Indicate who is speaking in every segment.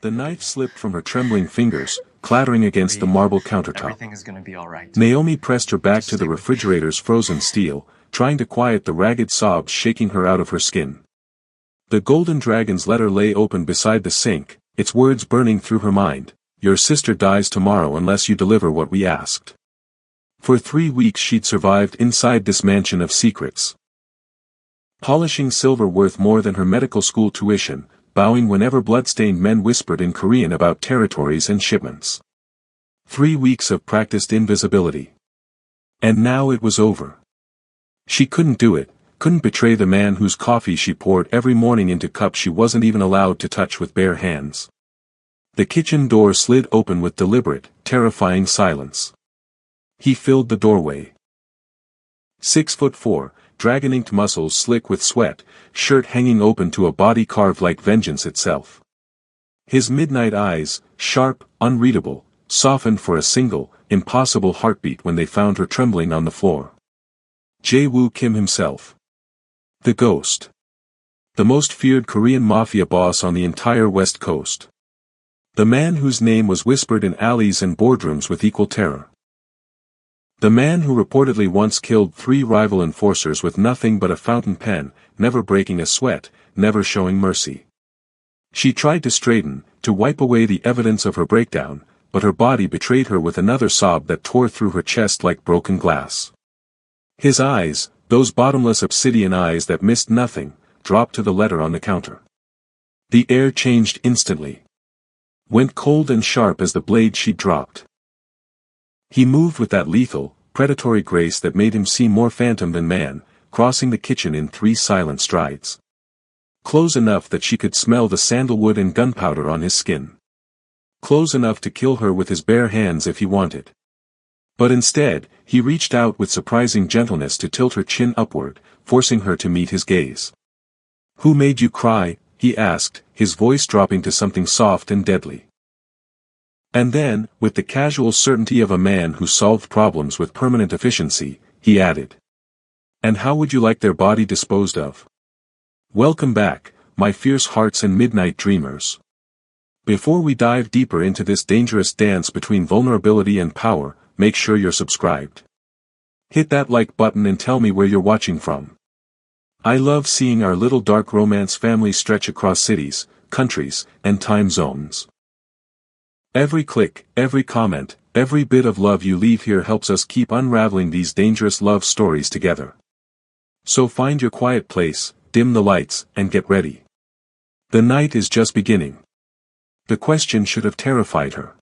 Speaker 1: The knife slipped from her trembling fingers, clattering against the marble countertop.
Speaker 2: Everything is gonna be alright.
Speaker 1: Naomi pressed her back to the
Speaker 2: sleep with me.
Speaker 1: refrigerator's frozen steel, trying to quiet the ragged sobs shaking her out of her skin. The Golden Dragon's letter lay open beside the sink, its words burning through her mind. Your sister dies tomorrow unless you deliver what we asked. For 3 weeks she'd survived inside this mansion of secrets. Polishing silver worth more than her medical school tuition, bowing whenever blood-stained men whispered in Korean about territories and shipments. 3 weeks of practiced invisibility. And now it was over. She couldn't do it, couldn't betray the man whose coffee she poured every morning into cups she wasn't even allowed to touch with bare hands. The kitchen door slid open with deliberate, terrifying silence. He filled the doorway. 6'4", dragon-inked muscles slick with sweat, shirt hanging open to a body carved like vengeance itself. His midnight eyes, sharp, unreadable, softened for a single, impossible heartbeat when they found her trembling on the floor. Jae-woo Kim himself. The Ghost. The most feared Korean Mafia boss on the entire West Coast. The man whose name was whispered in alleys and boardrooms with equal terror. The man who reportedly once killed 3 rival enforcers with nothing but a fountain pen, never breaking a sweat, never showing mercy. She tried to straighten, to wipe away the evidence of her breakdown, but her body betrayed her with another sob that tore through her chest like broken glass. His eyes, those bottomless obsidian eyes that missed nothing, dropped to the letter on the counter. The air changed instantly. Went cold and sharp as the blade she dropped. He moved with that lethal, predatory grace that made him seem more phantom than man, crossing the kitchen in 3 silent strides. Close enough that she could smell the sandalwood and gunpowder on his skin. Close enough to kill her with his bare hands if he wanted. But instead, he reached out with surprising gentleness to tilt her chin upward, forcing her to meet his gaze. Who made you cry? He asked, his voice dropping to something soft and deadly. And then, with the casual certainty of a man who solved problems with permanent efficiency, he added. And how would you like their body disposed of? Welcome back, my fierce hearts and midnight dreamers. Before we dive deeper into this dangerous dance between vulnerability and power, make sure you're subscribed. Hit that like button and tell me where you're watching from. I love seeing our little dark romance family stretch across cities, countries, and time zones. Every click, every comment, every bit of love you leave here helps us keep unraveling these dangerous love stories together. So find your quiet place, dim the lights, and get ready. The night is just beginning. The question should have terrified her.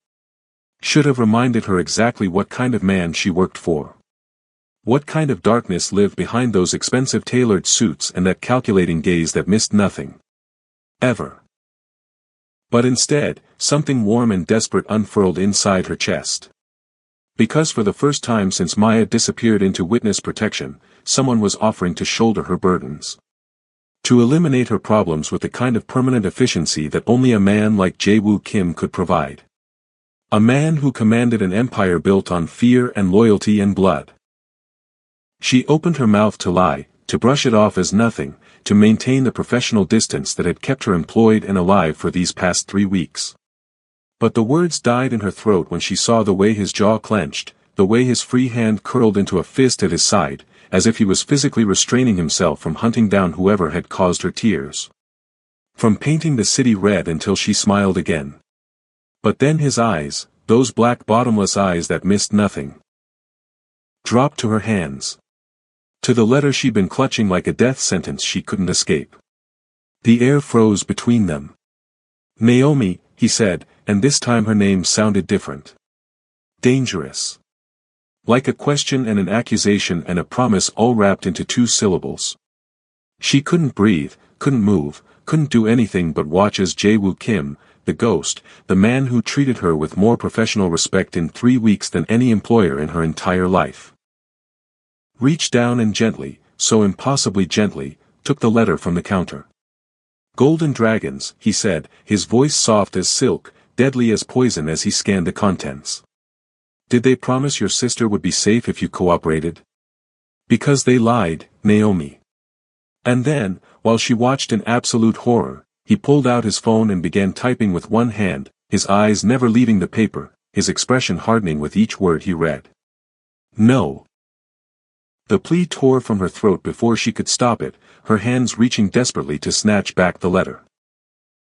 Speaker 1: Should have reminded her exactly what kind of man she worked for. What kind of darkness lived behind those expensive tailored suits and that calculating gaze that missed nothing. Ever. But instead, something warm and desperate unfurled inside her chest. Because for the first time since Maya disappeared into witness protection, someone was offering to shoulder her burdens. To eliminate her problems with the kind of permanent efficiency that only a man like Jae-woo Kim could provide. A man who commanded an empire built on fear and loyalty and blood. She opened her mouth to lie, to brush it off as nothing, to maintain the professional distance that had kept her employed and alive for these past 3 weeks. But the words died in her throat when she saw the way his jaw clenched, the way his free hand curled into a fist at his side, as if he was physically restraining himself from hunting down whoever had caused her tears. From painting the city red until she smiled again. But then his eyes, those black bottomless eyes that missed nothing, dropped to her hands. To the letter she'd been clutching like a death sentence she couldn't escape. The air froze between them. Naomi, he said, and this time her name sounded different. Dangerous. Like a question and an accusation and a promise all wrapped into 2 syllables. She couldn't breathe, couldn't move, couldn't do anything but watch as Jae-woo Kim, the ghost, the man who treated her with more professional respect in 3 weeks than any employer in her entire life, reached down and gently, so impossibly gently, took the letter from the counter. Golden dragons, he said, his voice soft as silk, deadly as poison as he scanned the contents. Did they promise your sister would be safe if you cooperated? Because they lied, Naomi. And then, while she watched in absolute horror, He pulled out his phone and began typing with one hand, his eyes never leaving the paper, his expression hardening with each word he read. No. The plea tore from her throat before she could stop it, her hands reaching desperately to snatch back the letter.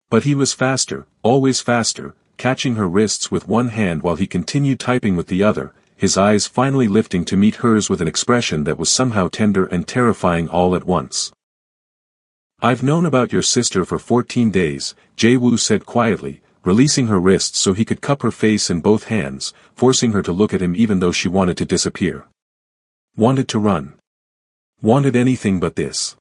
Speaker 1: But he was faster, always faster, catching her wrists with one hand while he continued typing with the other, his eyes finally lifting to meet hers with an expression that was somehow tender and terrifying all at once. "I've known about your sister for 14 days, Jae-woo said quietly, releasing her wrists so he could cup her face in both hands, forcing her to look at him even though she wanted to disappear. Wanted to run. Wanted anything but this.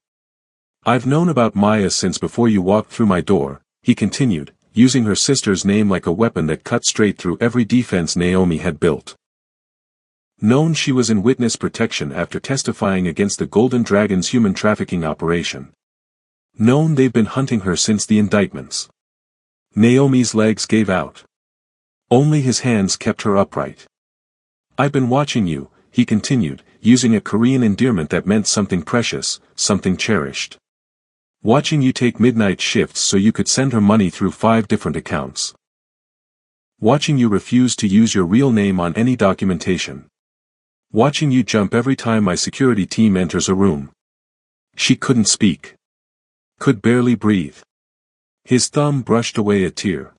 Speaker 1: I've known about Maya since before you walked through my door," he continued, using her sister's name like a weapon that cut straight through every defense Naomi had built. Known she was in witness protection after testifying against the Golden Dragon's human trafficking operation. Known they've been hunting her since the indictments. Naomi's legs gave out. Only his hands kept her upright. "I've been watching you," he continued, using a Korean endearment that meant something precious, something cherished. "Watching you take midnight shifts so you could send her money through 5 different accounts. Watching you refuse to use your real name on any documentation. Watching you jump every time my security team enters a room." She couldn't speak. Could barely breathe. His thumb brushed away a tear.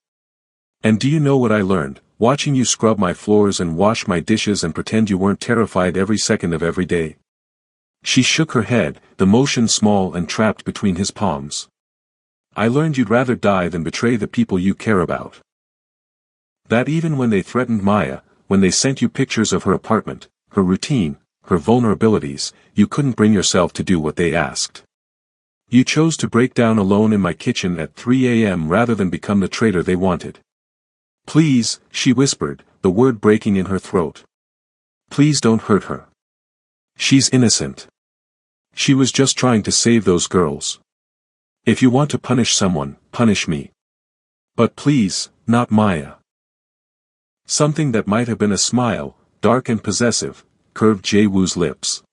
Speaker 1: "And do you know what I learned, watching you scrub my floors and wash my dishes and pretend you weren't terrified every second of every day?" She shook her head, the motion small and trapped between his palms. "I learned you'd rather die than betray the people you care about. That even when they threatened Maya, when they sent you pictures of her apartment, her routine, her vulnerabilities, you couldn't bring yourself to do what they asked. You chose to break down alone in my kitchen at 3 a.m. rather than become the traitor they wanted." "Please," she whispered, the word breaking in her throat. "Please don't hurt her. She's innocent. She was just trying to save those girls. If you want to punish someone, punish me. But please, not Maya." Something that might have been a smile, dark and possessive, curved Jae-woo's lips.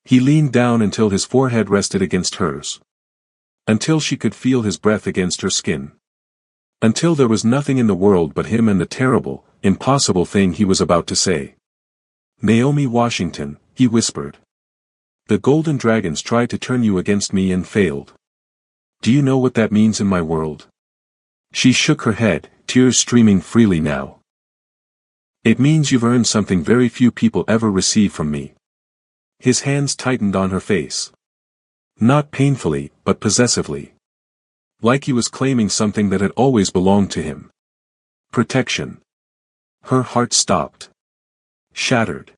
Speaker 1: He leaned down until his forehead rested against hers. Until she could feel his breath against her skin. Until there was nothing in the world but him and the terrible, impossible thing he was about to say. "Naomi Washington," he whispered. "The Golden Dragons tried to turn you against me and failed. Do you know what that means in my world?" She shook her head, tears streaming freely now. "It means you've earned something very few people ever receive from me." His hands tightened on her face. Not painfully, but possessively. Like he was claiming something that had always belonged to him. Protection. Her heart stopped. Shattered.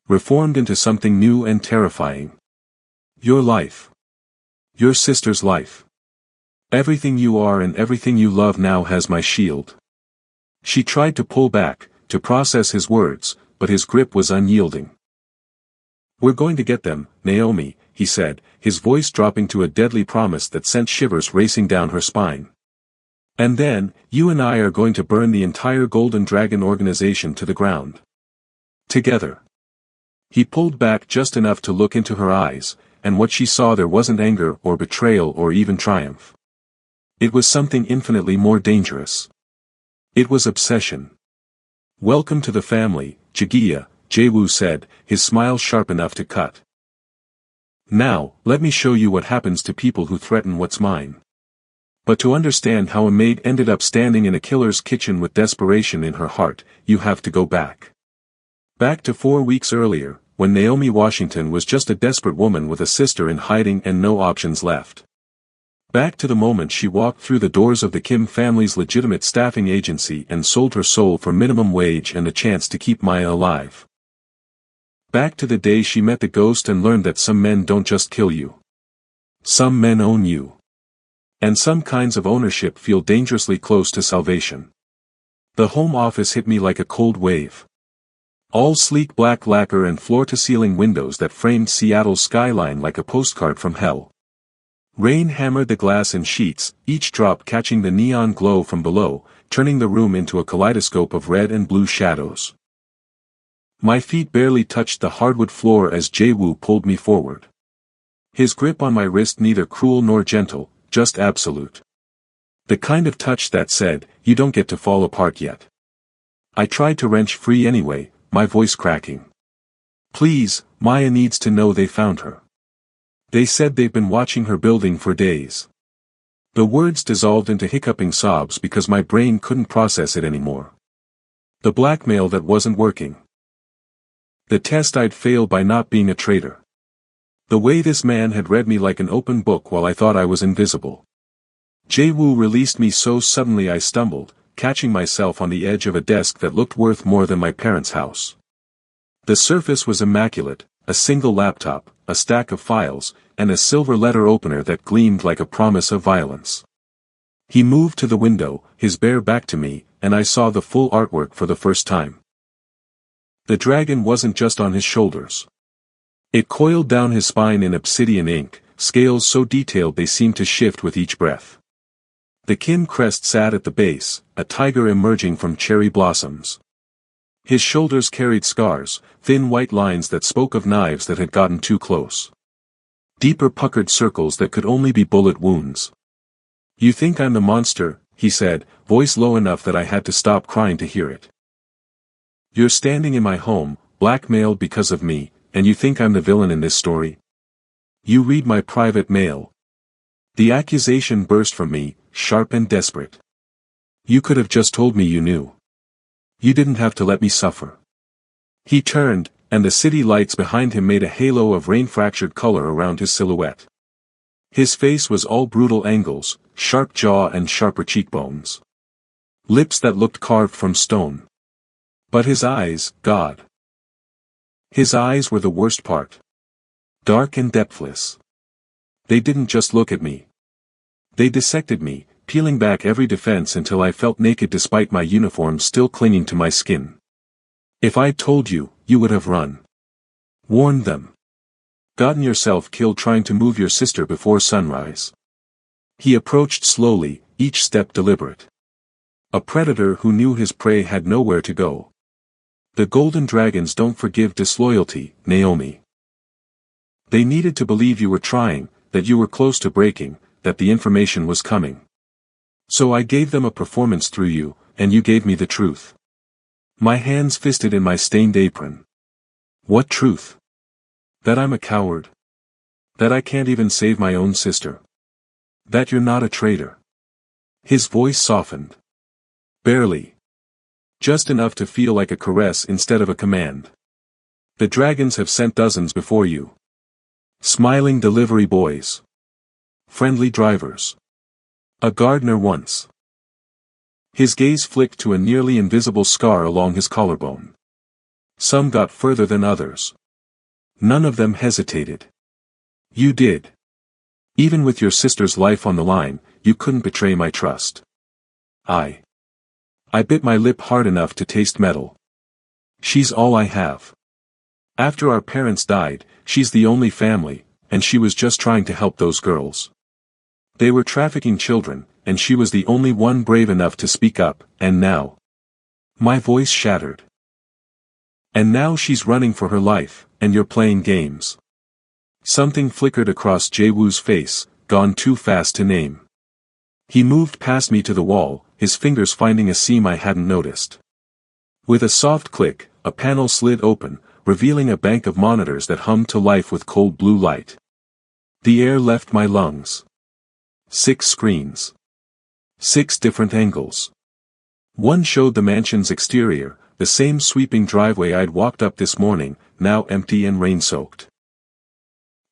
Speaker 1: Reformed into something new and terrifying. "Your life. Your sister's life. Everything you are and everything you love now has my shield." She tried to pull back, to process his words, but his grip was unyielding. "We're going to get them, Naomi," he said, his voice dropping to a deadly promise that sent shivers racing down her spine. "And then, you and I are going to burn the entire Golden Dragon organization to the ground. Together." He pulled back just enough to look into her eyes, and what she saw there wasn't anger or betrayal or even triumph. It was something infinitely more dangerous. It was obsession. "Welcome to the family, Jagiya," Jae-woo said, his smile sharp enough to cut. "Now, let me show you what happens to people who threaten what's mine." But to understand how a maid ended up standing in a killer's kitchen with desperation in her heart, you have to go back. Back to 4 weeks earlier, when Naomi Washington was just a desperate woman with a sister in hiding and no options left. Back to the moment she walked through the doors of the Kim family's legitimate staffing agency and sold her soul for minimum wage and a chance to keep Maya alive. Back to the day she met the ghost and learned that some men don't just kill you. Some men own you. And some kinds of ownership feel dangerously close to salvation. The home office hit me like a cold wave. All sleek black lacquer and floor-to-ceiling windows that framed Seattle's skyline like a postcard from hell. Rain hammered the glass in sheets, each drop catching the neon glow from below, turning the room into a kaleidoscope of red and blue shadows. My feet barely touched the hardwood floor as Jae-woo pulled me forward. His grip on my wrist neither cruel nor gentle, just absolute. The kind of touch that said, you don't get to fall apart yet. I tried to wrench free anyway, my voice cracking. Please, Maya needs to know they found her. They said they've been watching her building for days. The words dissolved into hiccuping sobs because my brain couldn't process it anymore. The blackmail that wasn't working. The test I'd failed by not being a traitor. The way this man had read me like an open book while I thought I was invisible. Jae-woo released me so suddenly I stumbled, catching myself on the edge of a desk that looked worth more than my parents' house. The surface was immaculate, a single laptop, a stack of files, and a silver letter opener that gleamed like a promise of violence. He moved to the window, his bare back to me, and I saw the full artwork for the first time. The dragon wasn't just on his shoulders. It coiled down his spine in obsidian ink, scales so detailed they seemed to shift with each breath. The Kim crest sat at the base, a tiger emerging from cherry blossoms. His shoulders carried scars, thin white lines that spoke of knives that had gotten too close. Deeper puckered circles that could only be bullet wounds. You think I'm the monster, he said, voice low enough that I had to stop crying to hear it. You're standing in my home, blackmailed because of me, and you think I'm the villain in this story? You read my private mail. The accusation burst from me, sharp and desperate. You could have just told me you knew. You didn't have to let me suffer. He turned, and the city lights behind him made a halo of rain-fractured color around his silhouette. His face was all brutal angles, sharp jaw and sharper cheekbones. Lips that looked carved from stone. But his eyes, God. His eyes were the worst part. Dark and depthless. They didn't just look at me. They dissected me, peeling back every defense until I felt naked despite my uniform still clinging to my skin. If I'd told you, you would have run. Warned them. Gotten yourself killed trying to move your sister before sunrise. He approached slowly, each step deliberate. A predator who knew his prey had nowhere to go. The golden dragons don't forgive disloyalty, Naomi. They needed to believe you were trying, that you were close to breaking, that the information was coming. So I gave them a performance through you, and you gave me the truth. My hands fisted in my stained apron. What truth? That I'm a coward. That I can't even save my own sister. That you're not a traitor. His voice softened. Barely. Just enough to feel like a caress instead of a command. The dragons have sent dozens before you. Smiling delivery boys. Friendly drivers. A gardener once. His gaze flicked to a nearly invisible scar along his collarbone. Some got further than others. None of them hesitated. You did. Even with your sister's life on the line, you couldn't betray my trust. I bit my lip hard enough to taste metal. She's all I have. After our parents died, she's the only family, and she was just trying to help those girls. They were trafficking children, and she was the only one brave enough to speak up, and now. My voice shattered. And now she's running for her life, and you're playing games. Something flickered across Jae-woo's face, gone too fast to name. He moved past me to the wall, his fingers finding a seam I hadn't noticed. With a soft click, a panel slid open, revealing a bank of monitors that hummed to life with cold blue light. The air left my lungs. 6 screens. 6 different angles. One showed the mansion's exterior, the same sweeping driveway I'd walked up this morning, now empty and rain-soaked.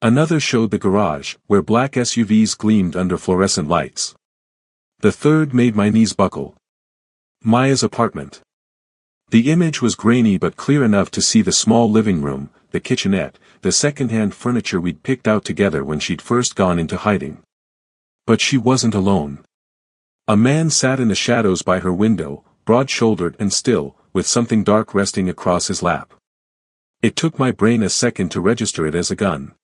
Speaker 1: Another showed the garage, where black SUVs gleamed under fluorescent lights. The third made my knees buckle. Maya's apartment. The image was grainy but clear enough to see the small living room, the kitchenette, the second-hand furniture we'd picked out together when she'd first gone into hiding. But she wasn't alone. A man sat in the shadows by her window, broad-shouldered and still, with something dark resting across his lap. It took my brain a second to register it as a gun.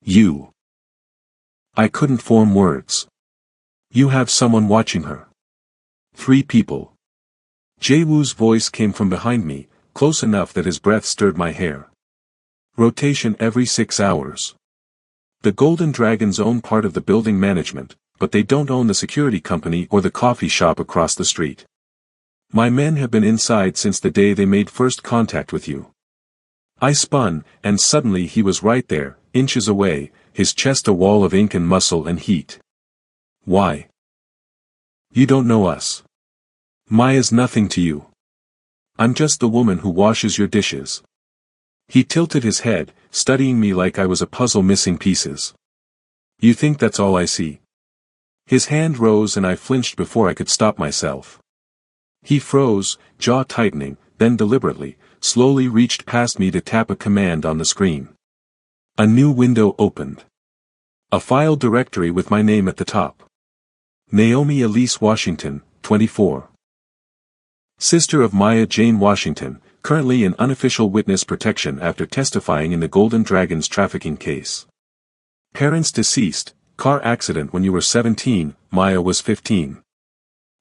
Speaker 1: You. I couldn't form words. You have someone watching her. 3 people. Jae-woo's voice came from behind me, close enough that his breath stirred my hair. Rotation every 6 hours. The Golden Dragon's own part of the building management, but they don't own the security company or the coffee shop across the street. My men have been inside since the day they made first contact with you. I spun, and suddenly he was right there, inches away, his chest a wall of ink and muscle and heat. Why? You don't know us. Maya's nothing to you. I'm just the woman who washes your dishes. He tilted his head, studying me like I was a puzzle missing pieces. You think that's all I see? His hand rose and I flinched before I could stop myself. He froze, jaw tightening, then deliberately, slowly reached past me to tap a command on the screen. A new window opened. A file directory with my name at the top. Naomi Elise Washington, 24. Sister of Maya Jane Washington, currently in unofficial witness protection after testifying in the Golden Dragons trafficking case. Parents deceased, car accident when you were 17, Maya was 15.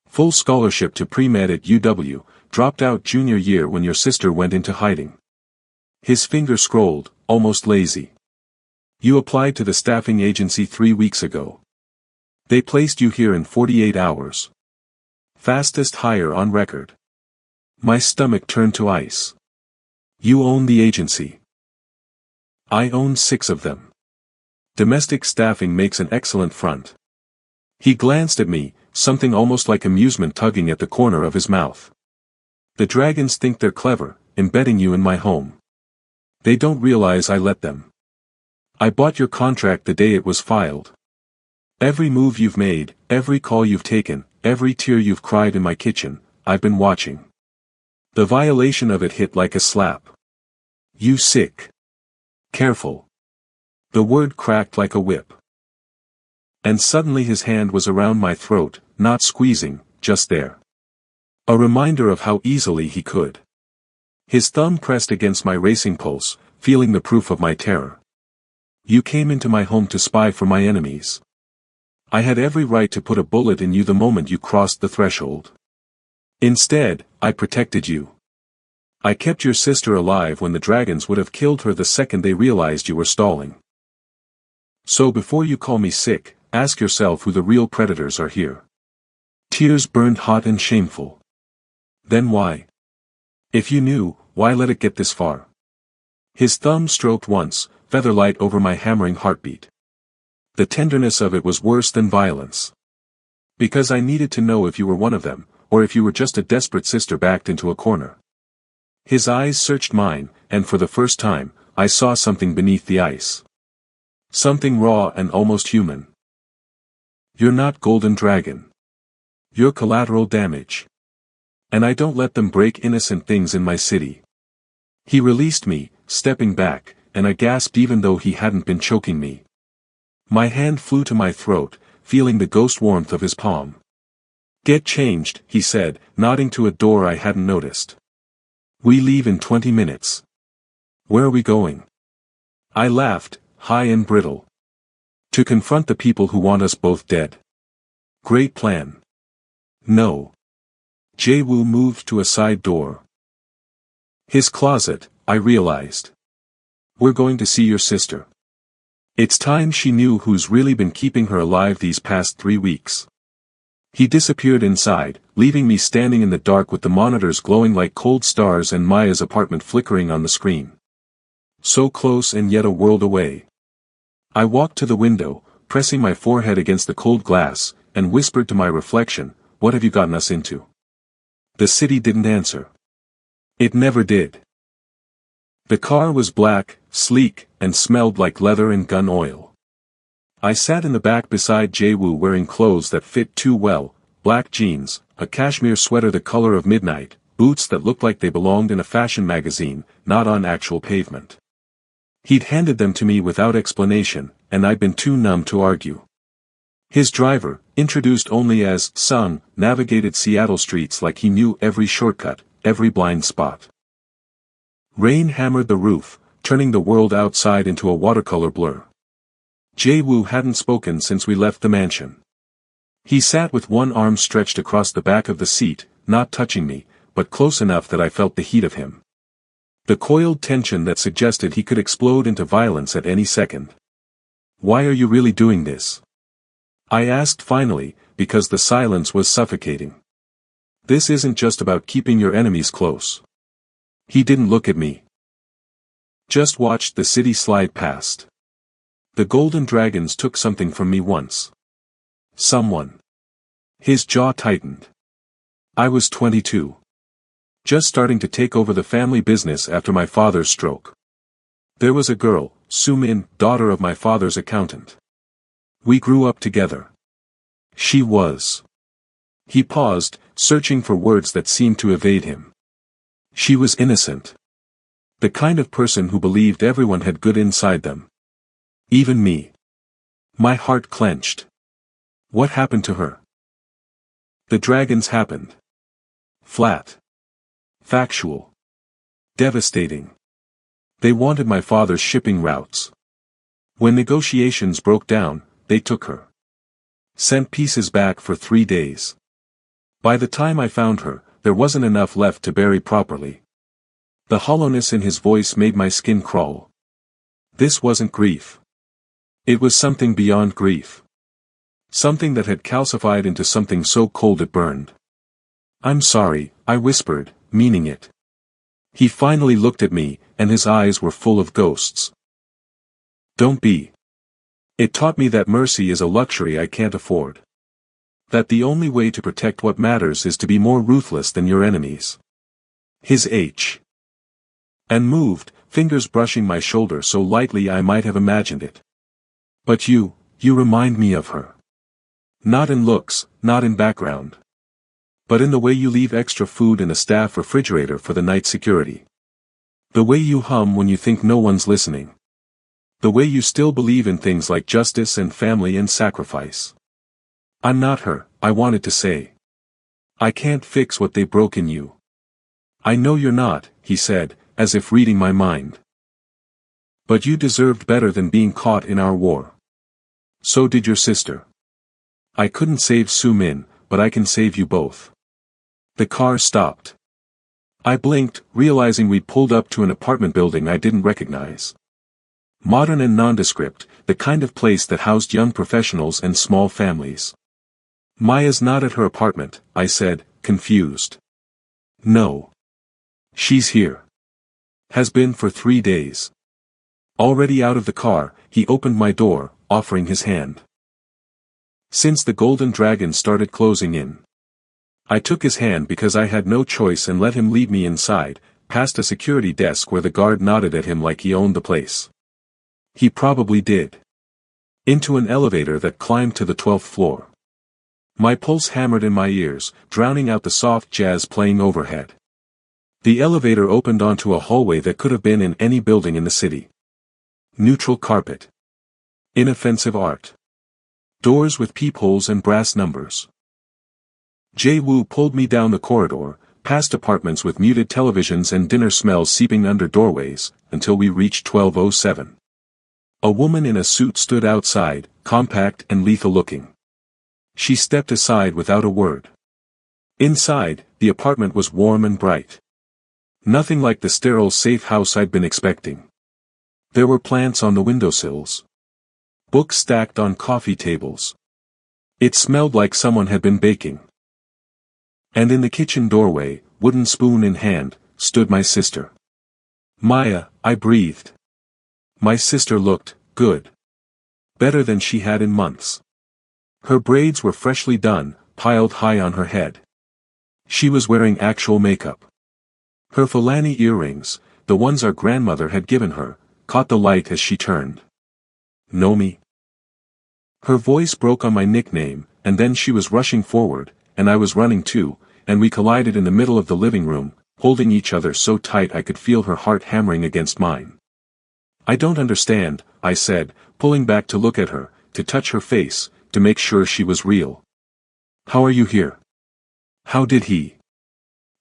Speaker 1: Full scholarship to pre-med at UW, dropped out junior year when your sister went into hiding. His finger scrolled, almost lazy. You applied to the staffing agency 3 weeks ago. They placed you here in 48 hours. Fastest hire on record. My stomach turned to ice. You own the agency. I own 6 of them. Domestic staffing makes an excellent front. He glanced at me, something almost like amusement tugging at the corner of his mouth. The dragons think they're clever, embedding you in my home. They don't realize I let them. I bought your contract the day it was filed. Every move you've made, every call you've taken, every tear you've cried in my kitchen, I've been watching. The violation of it hit like a slap. You sick. Careful. The word cracked like a whip. And suddenly his hand was around my throat, not squeezing, just there. A reminder of how easily he could. His thumb pressed against my racing pulse, feeling the proof of my terror. You came into my home to spy for my enemies. I had every right to put a bullet in you the moment you crossed the threshold. Instead, I protected you. I kept your sister alive when the dragons would have killed her the second they realized you were stalling. So before you call me sick, ask yourself who the real predators are here. Tears burned hot and shameful. Then why? If you knew, why let it get this far? His thumb stroked once, featherlight over my hammering heartbeat. The tenderness of it was worse than violence. Because I needed to know if you were one of them, or if you were just a desperate sister backed into a corner. His eyes searched mine, and for the first time, I saw something beneath the ice. Something raw and almost human. You're not Golden Dragon. You're collateral damage. And I don't let them break innocent things in my city. He released me, stepping back, and I gasped even though he hadn't been choking me. My hand flew to my throat, feeling the ghost warmth of his palm. Get changed, he said, nodding to a door I hadn't noticed. We leave in 20 minutes. Where are we going? I laughed, high and brittle. To confront the people who want us both dead. Great plan. No. Jae-woo moved to a side door. His closet, I realized. We're going to see your sister. It's time she knew who's really been keeping her alive these past 3 weeks. He disappeared inside, leaving me standing in the dark with the monitors glowing like cold stars and Maya's apartment flickering on the screen. So close and yet a world away. I walked to the window, pressing my forehead against the cold glass, and whispered to my reflection, "What have you gotten us into?" The city didn't answer. It never did. The car was black, sleek, and smelled like leather and gun oil. I sat in the back beside Jae-woo wearing clothes that fit too well, black jeans, a cashmere sweater the color of midnight, boots that looked like they belonged in a fashion magazine, not on actual pavement. He'd handed them to me without explanation, and I'd been too numb to argue. His driver, introduced only as Sung, navigated Seattle streets like he knew every shortcut, every blind spot. Rain hammered the roof, turning the world outside into a watercolor blur. Jae-woo hadn't spoken since we left the mansion. He sat with one arm stretched across the back of the seat, not touching me, but close enough that I felt the heat of him. The coiled tension that suggested he could explode into violence at any second. Why are you really doing this? I asked finally, because the silence was suffocating. This isn't just about keeping your enemies close. He didn't look at me. Just watched the city slide past. The golden dragons took something from me once. Someone. His jaw tightened. I was 22. Just starting to take over the family business after my father's stroke. There was a girl, Sumin, daughter of my father's accountant. We grew up together. She was. He paused, searching for words that seemed to evade him. She was innocent. The kind of person who believed everyone had good inside them. Even me. My heart clenched. What happened to her? The dragons happened. Flat. Factual. Devastating. They wanted my father's shipping routes. When negotiations broke down, they took her. Sent pieces back for 3 days. By the time I found her, there wasn't enough left to bury properly. The hollowness in his voice made my skin crawl. This wasn't grief. It was something beyond grief. Something that had calcified into something so cold it burned. I'm sorry, I whispered, meaning it. He finally looked at me, and his eyes were full of ghosts. Don't be. It taught me that mercy is a luxury I can't afford. That the only way to protect what matters is to be more ruthless than your enemies. His H. And moved, fingers brushing my shoulder so lightly I might have imagined it. But you remind me of her. Not in looks, not in background. But in the way you leave extra food in a staff refrigerator for the night security. The way you hum when you think no one's listening. The way you still believe in things like justice and family and sacrifice. I'm not her, I wanted to say. I can't fix what they broke in you. I know you're not, he said, as if reading my mind. But you deserved better than being caught in our war. So did your sister. I couldn't save Sumin, but I can save you both. The car stopped. I blinked, realizing we'd pulled up to an apartment building I didn't recognize. Modern and nondescript, the kind of place that housed young professionals and small families. Maya's not at her apartment, I said, confused. No. She's here. Has been for 3 days. Already out of the car, he opened my door, offering his hand. Since the golden dragon started closing in. I took his hand because I had no choice and let him lead me inside, past a security desk where the guard nodded at him like he owned the place. He probably did. Into an elevator that climbed to the 12th floor. My pulse hammered in my ears, drowning out the soft jazz playing overhead. The elevator opened onto a hallway that could have been in any building in the city. Neutral carpet. Inoffensive art. Doors with peepholes and brass numbers. Jae-woo pulled me down the corridor, past apartments with muted televisions and dinner smells seeping under doorways, until we reached 1207. A woman in a suit stood outside, compact and lethal-looking. She stepped aside without a word. Inside, the apartment was warm and bright. Nothing like the sterile safe house I'd been expecting. There were plants on the windowsills. Books stacked on coffee tables. It smelled like someone had been baking. And in the kitchen doorway, wooden spoon in hand, stood my sister. Maya, I breathed. My sister looked good. Better than she had in months. Her braids were freshly done, piled high on her head. She was wearing actual makeup. Her Fulani earrings, the ones our grandmother had given her, caught the light as she turned. Know me? Her voice broke on my nickname, and then she was rushing forward, and I was running too, and we collided in the middle of the living room, holding each other so tight I could feel her heart hammering against mine. I don't understand, I said, pulling back to look at her, to touch her face, to make sure she was real. How are you here? How did he?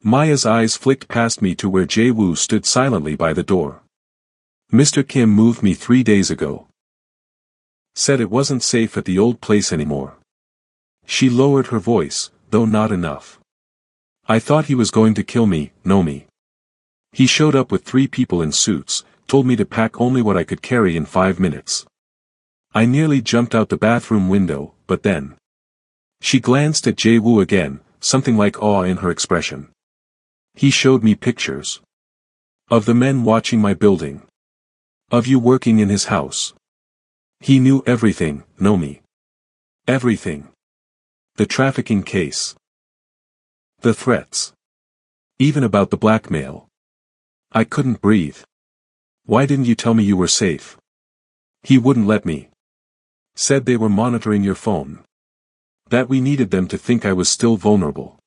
Speaker 1: Maya's eyes flicked past me to where Jae-woo stood silently by the door. Mr. Kim moved me 3 days ago. Said it wasn't safe at the old place anymore. She lowered her voice, though not enough. I thought he was going to kill me, know me. He showed up with 3 people in suits, told me to pack only what I could carry in 5 minutes. I nearly jumped out the bathroom window, but then. She glanced at Jae-woo again, something like awe in her expression. He showed me pictures. Of the men watching my building. Of you working in his house. He knew everything, know me. Everything. The trafficking case. The threats. Even about the blackmail. I couldn't breathe. Why didn't you tell me you were safe? He wouldn't let me. Said they were monitoring your phone. That we needed them to think I was still vulnerable.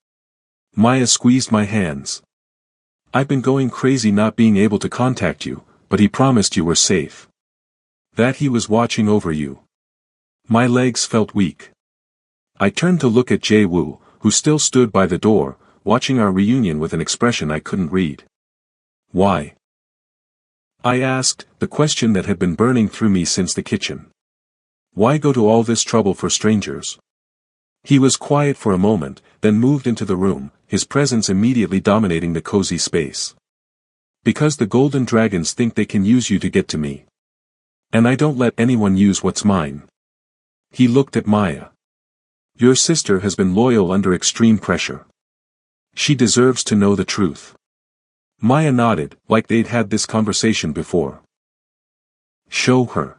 Speaker 1: Maya squeezed my hands. I've been going crazy not being able to contact you, but he promised you were safe. That he was watching over you. My legs felt weak. I turned to look at Jae-woo, who still stood by the door, watching our reunion with an expression I couldn't read. Why? I asked, the question that had been burning through me since the kitchen. Why go to all this trouble for strangers? He was quiet for a moment, then moved into the room, his presence immediately dominating the cozy space. Because the golden dragons think they can use you to get to me. And I don't let anyone use what's mine. He looked at Maya. Your sister has been loyal under extreme pressure. She deserves to know the truth. Maya nodded, like they'd had this conversation before. Show her.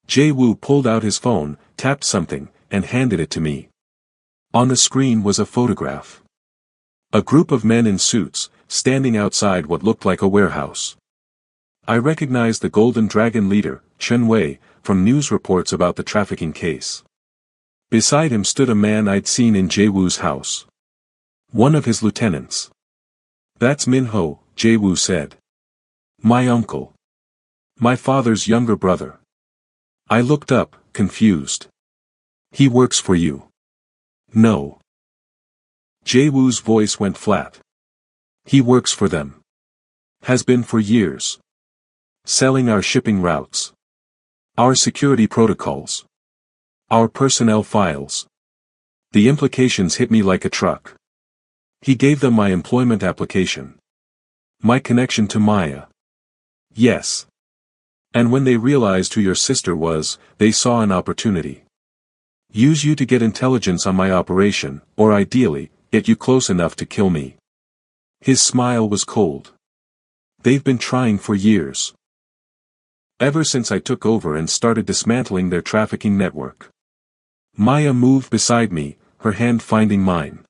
Speaker 1: Jae-woo pulled out his phone, tapped something, and handed it to me. On the screen was a photograph. A group of men in suits, standing outside what looked like a warehouse. I recognized the Golden Dragon leader, Chen Wei, from news reports about the trafficking case. Beside him stood a man I'd seen in Jae-woo's house. One of his lieutenants. That's Min-ho, Jae-woo said. My uncle. My father's younger brother. I looked up, confused. He works for you. No. Jae-woo's voice went flat. He works for them. Has been for years. Selling our shipping routes. Our security protocols. Our personnel files. The implications hit me like a truck. He gave them my employment application. My connection to Maya. Yes. And when they realized who your sister was, they saw an opportunity. Use you to get intelligence on my operation, or ideally, get you close enough to kill me. His smile was cold. They've been trying for years. Ever since I took over and started dismantling their trafficking network. Maya moved beside me, her hand finding mine.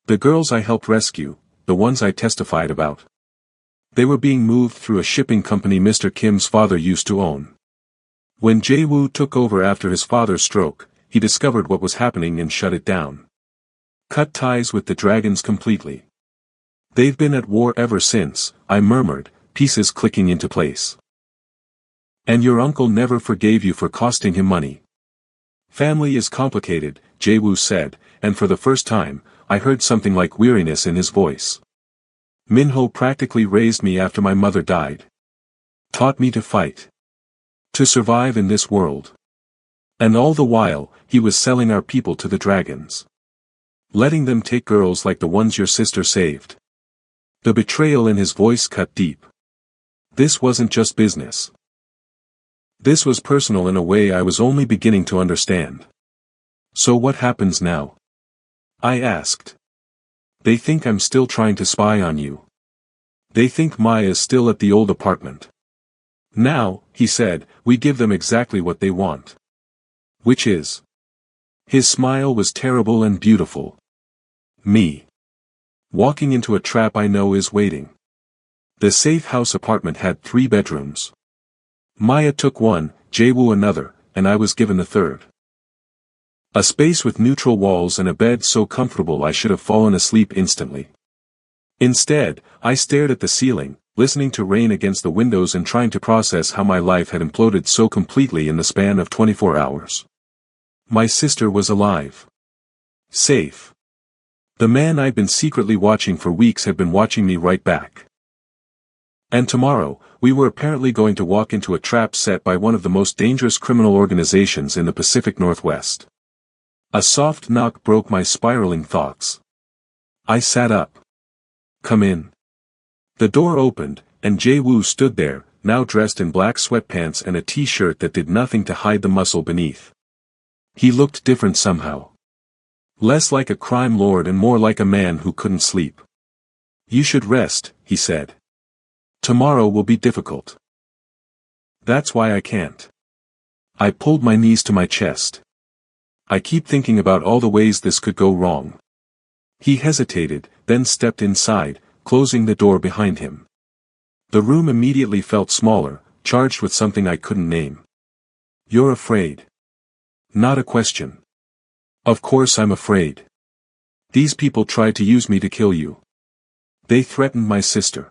Speaker 1: The girls I helped rescue, the ones I testified about. They were being moved through a shipping company Mr. Kim's father used to own. When Jae-woo took over after his father's stroke, he discovered what was happening and shut it down. Cut ties with the dragons completely. They've been at war ever since, I murmured, pieces clicking into place. And your uncle never forgave you for costing him money. Family is complicated, Jae-woo said, and for the first time, I heard something like weariness in his voice. Min-ho practically raised me after my mother died. Taught me to fight. To survive in this world. And all the while, he was selling our people to the dragons. Letting them take girls like the ones your sister saved. The betrayal in his voice cut deep. This wasn't just business. This was personal in a way I was only beginning to understand. So what happens now? I asked. They think I'm still trying to spy on you. They think Maya's still at the old apartment. Now, he said, we give them exactly what they want. Which is? His smile was terrible and beautiful. Me. Walking into a trap I know is waiting. The safe house apartment had 3 bedrooms. Maya took one, Jae-woo another, and I was given the third. A space with neutral walls and a bed so comfortable I should have fallen asleep instantly. Instead, I stared at the ceiling, listening to rain against the windows and trying to process how my life had imploded so completely in the span of 24 hours. My sister was alive. Safe. The man I'd been secretly watching for weeks had been watching me right back. And tomorrow, we were apparently going to walk into a trap set by one of the most dangerous criminal organizations in the Pacific Northwest. A soft knock broke my spiraling thoughts. I sat up. Come in. The door opened, and Jae-woo stood there, now dressed in black sweatpants and a t-shirt that did nothing to hide the muscle beneath. He looked different somehow. Less like a crime lord and more like a man who couldn't sleep. "You should rest," he said. "Tomorrow will be difficult." "That's why I can't." I pulled my knees to my chest. "I keep thinking about all the ways this could go wrong." He hesitated, then stepped inside, closing the door behind him. The room immediately felt smaller, charged with something I couldn't name. "You're afraid." "Not a question." "Of course I'm afraid. These people tried to use me to kill you. They threatened my sister.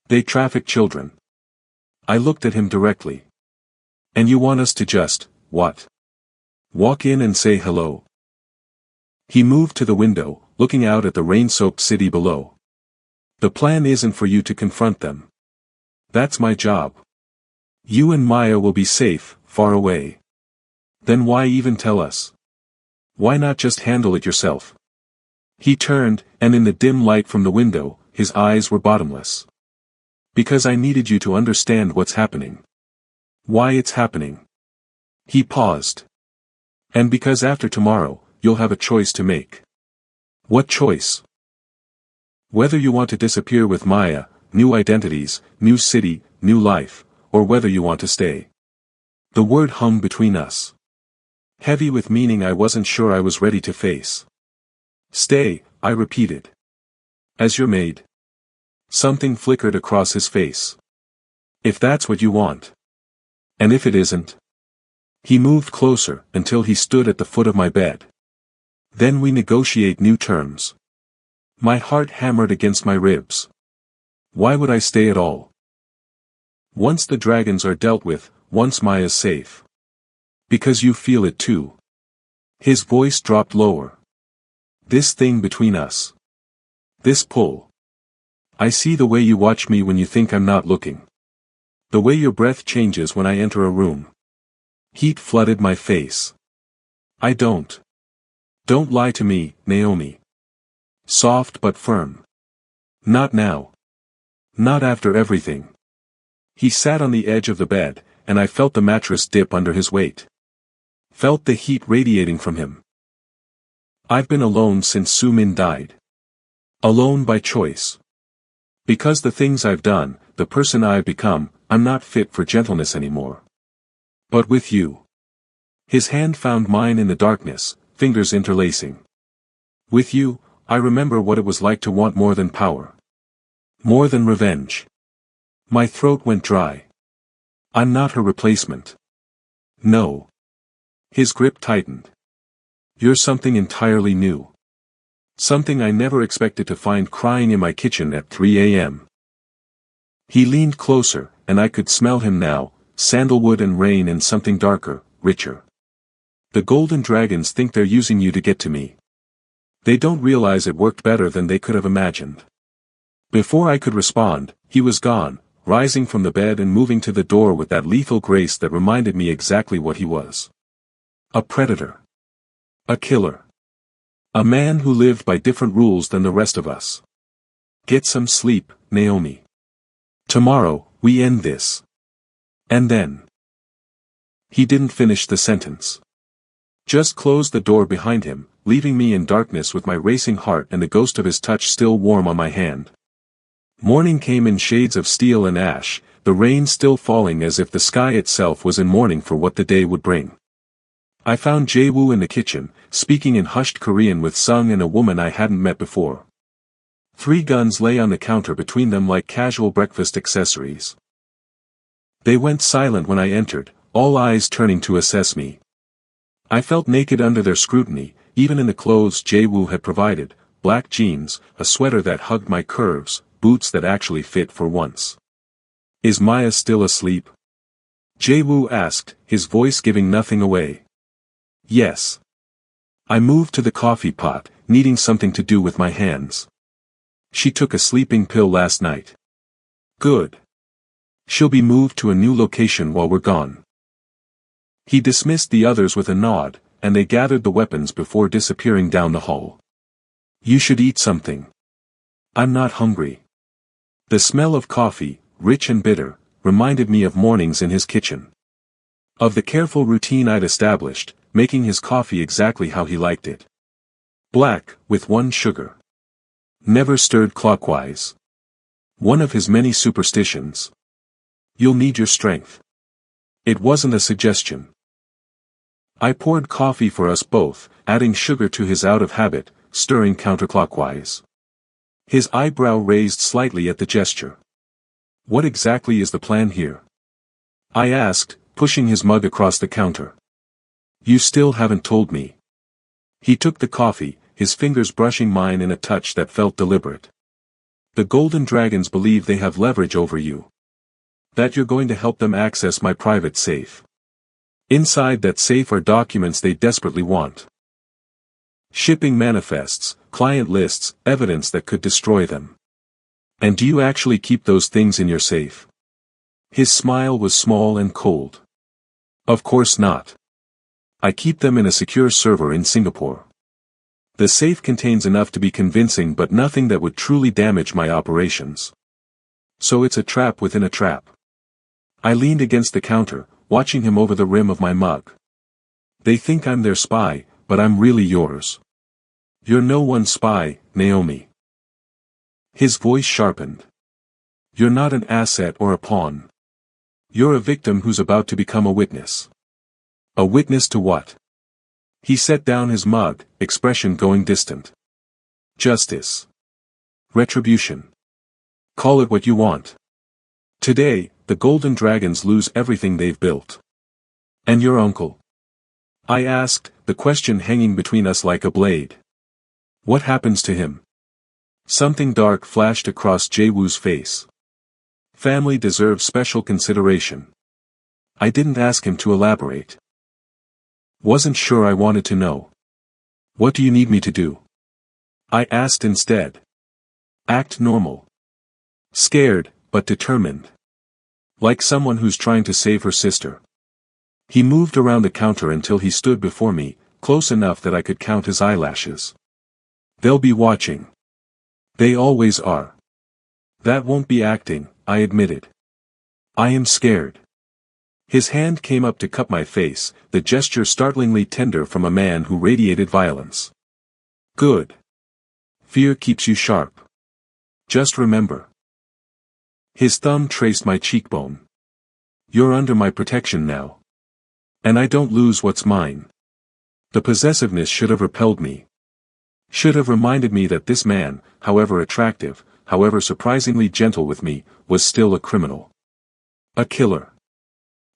Speaker 1: They traffic children." I looked at him directly. "And you want us to just, what? Walk in and say hello?" He moved to the window, looking out at the rain-soaked city below. "The plan isn't for you to confront them. That's my job. You and Maya will be safe, far away. Then why even tell us? Why not just handle it yourself?" He turned, and in the dim light from the window, his eyes were bottomless. "Because I needed you to understand what's happening. Why it's happening." He paused. "And because after tomorrow, you'll have a choice to make." "What choice?" "Whether you want to disappear with Maya, new identities, new city, new life, or whether you want to stay." The word hung between us. Heavy with meaning I wasn't sure I was ready to face. "Stay," I repeated. "As your maid." Something flickered across his face. "If that's what you want." "And if it isn't?" He moved closer, until he stood at the foot of my bed. "Then we negotiate new terms." My heart hammered against my ribs. Why would I stay at all? Once the dragons are dealt with, once Maya's safe. Because you feel it too. His voice dropped lower. This thing between us. This pull. I see the way you watch me when you think I'm not looking. The way your breath changes when I enter a room. Heat flooded my face. I don't. Don't lie to me, Naomi. Soft but firm. Not now. Not after everything. He sat on the edge of the bed, and I felt the mattress dip under his weight. Felt the heat radiating from him. I've been alone since Su-min died. Alone by choice. Because the things I've done, the person I've become, I'm not fit for gentleness anymore. But with you. His hand found mine in the darkness, fingers interlacing. With you, I remember what it was like to want more than power. More than revenge. My throat went dry. I'm not her replacement. No. His grip tightened. You're something entirely new. Something I never expected to find crying in my kitchen at 3 a.m. He leaned closer, and I could smell him now, sandalwood and rain and something darker, richer. The golden dragons think they're using you to get to me. They don't realize it worked better than they could have imagined. Before I could respond, he was gone, rising from the bed and moving to the door with that lethal grace that reminded me exactly what he was. A predator. A killer. A man who lived by different rules than the rest of us. Get some sleep, Naomi. Tomorrow, we end this. And then. He didn't finish the sentence. Just closed the door behind him, leaving me in darkness with my racing heart and the ghost of his touch still warm on my hand. Morning came in shades of steel and ash, the rain still falling as if the sky itself was in mourning for what the day would bring. I found Jae-woo in the kitchen, speaking in hushed Korean with Sung and a woman I hadn't met before. 3 guns lay on the counter between them like casual breakfast accessories. They went silent when I entered, all eyes turning to assess me. I felt naked under their scrutiny, even in the clothes Jae-woo had provided, black jeans, a sweater that hugged my curves, boots that actually fit for once. Is Maya still asleep? Jae-woo asked, his voice giving nothing away. Yes. I moved to the coffee pot, needing something to do with my hands. She took a sleeping pill last night. Good. She'll be moved to a new location while we're gone. He dismissed the others with a nod, and they gathered the weapons before disappearing down the hall. You should eat something. I'm not hungry. The smell of coffee, rich and bitter, reminded me of mornings in his kitchen. Of the careful routine I'd established, making his coffee exactly how he liked it. Black, with 1 sugar. Never stirred clockwise. One of his many superstitions. You'll need your strength. It wasn't a suggestion. I poured coffee for us both, adding sugar to his out of habit, stirring counterclockwise. His eyebrow raised slightly at the gesture. What exactly is the plan here? I asked, pushing his mug across the counter. You still haven't told me. He took the coffee, his fingers brushing mine in a touch that felt deliberate. The Golden Dragons believe they have leverage over you. That you're going to help them access my private safe. Inside that safe are documents they desperately want. Shipping manifests, client lists, evidence that could destroy them. And do you actually keep those things in your safe? His smile was small and cold. Of course not. I keep them in a secure server in Singapore. The safe contains enough to be convincing but nothing that would truly damage my operations. So it's a trap within a trap. I leaned against the counter, watching him over the rim of my mug. They think I'm their spy, but I'm really yours. You're no one's spy, Naomi. His voice sharpened. You're not an asset or a pawn. You're a victim who's about to become a witness. A witness to what? He set down his mug, expression going distant. Justice. Retribution. Call it what you want. Today, the Golden Dragons lose everything they've built. And your uncle? I asked, the question hanging between us like a blade. What happens to him? Something dark flashed across Jae-woo's face. Family deserves special consideration. I didn't ask him to elaborate. Wasn't sure I wanted to know. What do you need me to do? I asked instead. Act normal. Scared, but determined. Like someone who's trying to save her sister. He moved around the counter until he stood before me, close enough that I could count his eyelashes. They'll be watching. They always are. That won't be acting, I admitted. I am scared. His hand came up to cup my face, the gesture startlingly tender from a man who radiated violence. Good. Fear keeps you sharp. Just remember. His thumb traced my cheekbone. You're under my protection now. And I don't lose what's mine. The possessiveness should have repelled me. Should have reminded me that this man, however attractive, however surprisingly gentle with me, was still a criminal. A killer.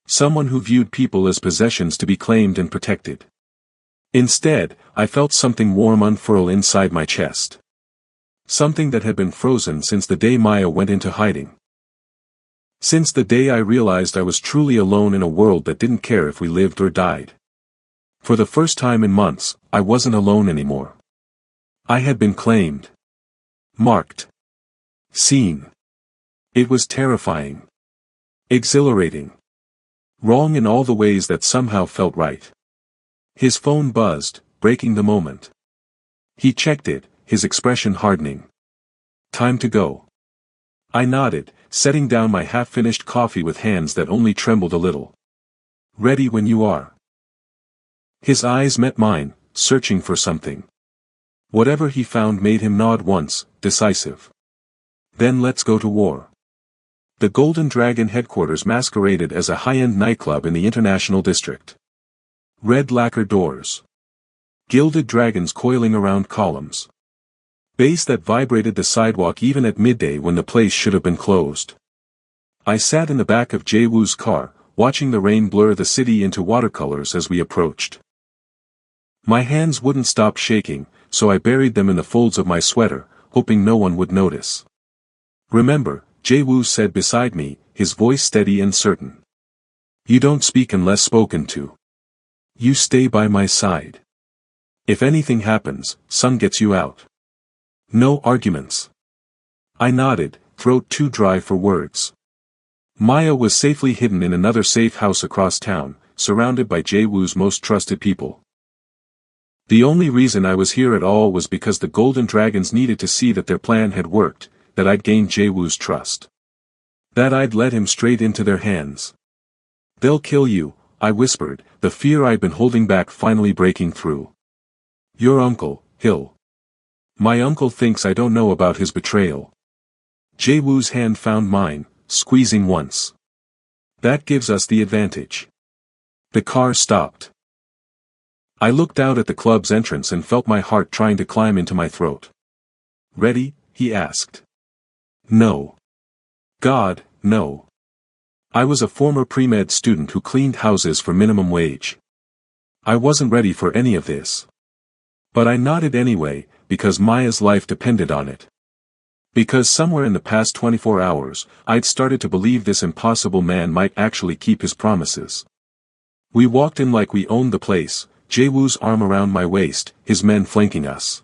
Speaker 1: Someone who viewed people as possessions to be claimed and protected. Instead, I felt something warm unfurl inside my chest. Something that had been frozen since the day Maya went into hiding. Since the day I realized I was truly alone in a world that didn't care if we lived or died. For the first time in months, I wasn't alone anymore. I had been claimed. Marked. Seen. It was terrifying. Exhilarating. Wrong in all the ways that somehow felt right. His phone buzzed, breaking the moment. He checked it, his expression hardening. Time to go. I nodded, setting down my half-finished coffee with hands that only trembled a little. Ready when you are. His eyes met mine, searching for something. Whatever he found made him nod once, decisive. Then let's go to war. The Golden Dragon headquarters masqueraded as a high-end nightclub in the International District. Red lacquer doors. Gilded dragons coiling around columns. Bass that vibrated the sidewalk even at midday when the place should have been closed. I sat in the back of Jae-woo's car, watching the rain blur the city into watercolors as we approached. My hands wouldn't stop shaking, so I buried them in the folds of my sweater, hoping no one would notice. Remember, Jae-woo said beside me, his voice steady and certain. You don't speak unless spoken to. You stay by my side. If anything happens, Sun gets you out. No arguments. I nodded, throat too dry for words. Maya was safely hidden in another safe house across town, surrounded by Jae-woo's most trusted people. The only reason I was here at all was because the Golden Dragons needed to see that their plan had worked, that I'd gained Jae-woo's trust. That I'd let him straight into their hands. They'll kill you, I whispered, the fear I'd been holding back finally breaking through. Your uncle, Hill. My uncle thinks I don't know about his betrayal. Jae-woo's hand found mine, squeezing once. That gives us the advantage. The car stopped. I looked out at the club's entrance and felt my heart trying to climb into my throat. Ready? He asked. No. God, no. I was a former pre-med student who cleaned houses for minimum wage. I wasn't ready for any of this. But I nodded anyway, because Maya's life depended on it. Because somewhere in the past 24 hours, I'd started to believe this impossible man might actually keep his promises. We walked in like we owned the place, Jae-woo's arm around my waist, his men flanking us.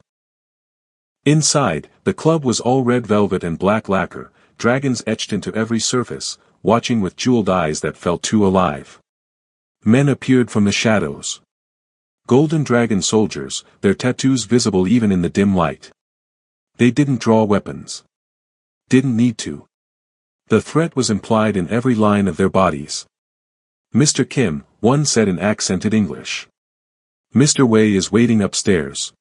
Speaker 1: Inside, the club was all red velvet and black lacquer, dragons etched into every surface, watching with jeweled eyes that felt too alive. Men appeared from the shadows. Golden dragon soldiers, their tattoos visible even in the dim light. They didn't draw weapons. Didn't need to. The threat was implied in every line of their bodies. Mr. Kim, one said in accented English. Mr. Wei is waiting upstairs.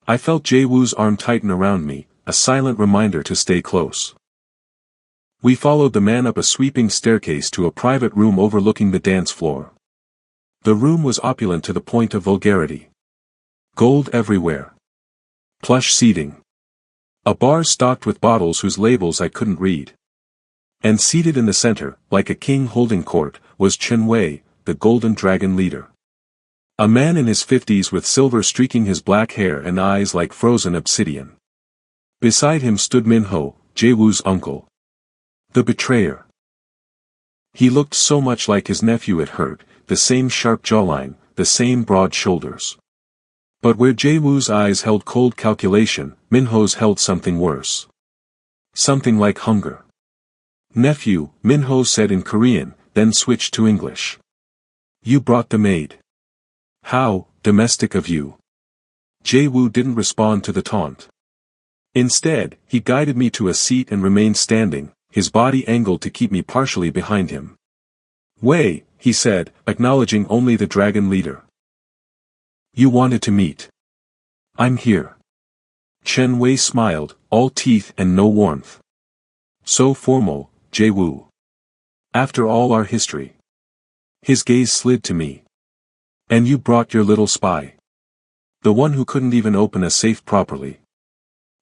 Speaker 1: I felt Jae-woo's arm tighten around me, a silent reminder to stay close. We followed the man up a sweeping staircase to a private room overlooking the dance floor. The room was opulent to the point of vulgarity. Gold everywhere. Plush seating. A bar stocked with bottles whose labels I couldn't read. And seated in the center, like a king holding court, was Chen Wei, the Golden Dragon leader. A man in his 50s with silver streaking his black hair and eyes like frozen obsidian. Beside him stood Min-ho, Jae-woo's uncle. The betrayer. He looked so much like his nephew it hurt, the same sharp jawline, the same broad shoulders. But where Jae-woo's eyes held cold calculation, Min-ho's held something worse. Something like hunger. Nephew, Min-ho said in Korean, then switched to English. You brought the maid. How domestic of you. Jae-woo didn't respond to the taunt. Instead, he guided me to a seat and remained standing, his body angled to keep me partially behind him. Wei, he said, acknowledging only the dragon leader. You wanted to meet. I'm here. Chen Wei smiled, all teeth and no warmth. So formal, Jae-woo. After all our history. His gaze slid to me. And you brought your little spy. The one who couldn't even open a safe properly.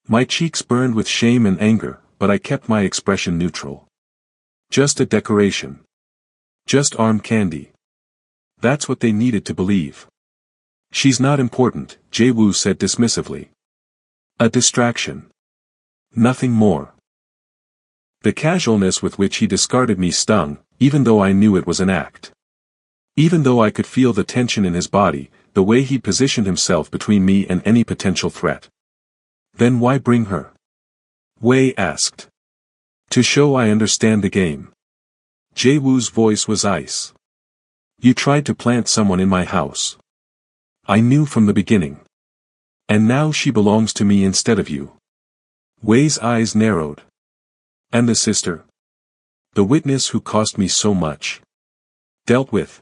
Speaker 1: My cheeks burned with shame and anger, but I kept my expression neutral. Just a decoration. Just arm candy. That's what they needed to believe. She's not important, Jae-woo said dismissively. A distraction. Nothing more. The casualness with which he discarded me stung, even though I knew it was an act. Even though I could feel the tension in his body, the way he positioned himself between me and any potential threat. Then why bring her? Wei asked. To show I understand the game. Jae-woo's voice was ice. You tried to plant someone in my house. I knew from the beginning. And now she belongs to me instead of you. Wei's eyes narrowed. And the sister? The witness who cost me so much. Dealt with.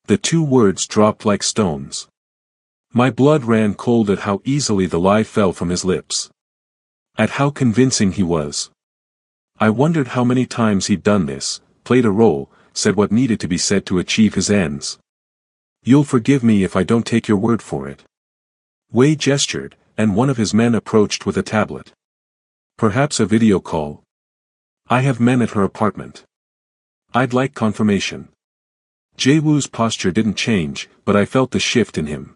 Speaker 1: The two words dropped like stones. My blood ran cold at how easily the lie fell from his lips. At how convincing he was. I wondered how many times he'd done this, played a role, said what needed to be said to achieve his ends. You'll forgive me if I don't take your word for it. Wei gestured, and one of his men approached with a tablet. Perhaps a video call. I have men at her apartment. I'd like confirmation. Jae-woo's posture didn't change, but I felt the shift in him.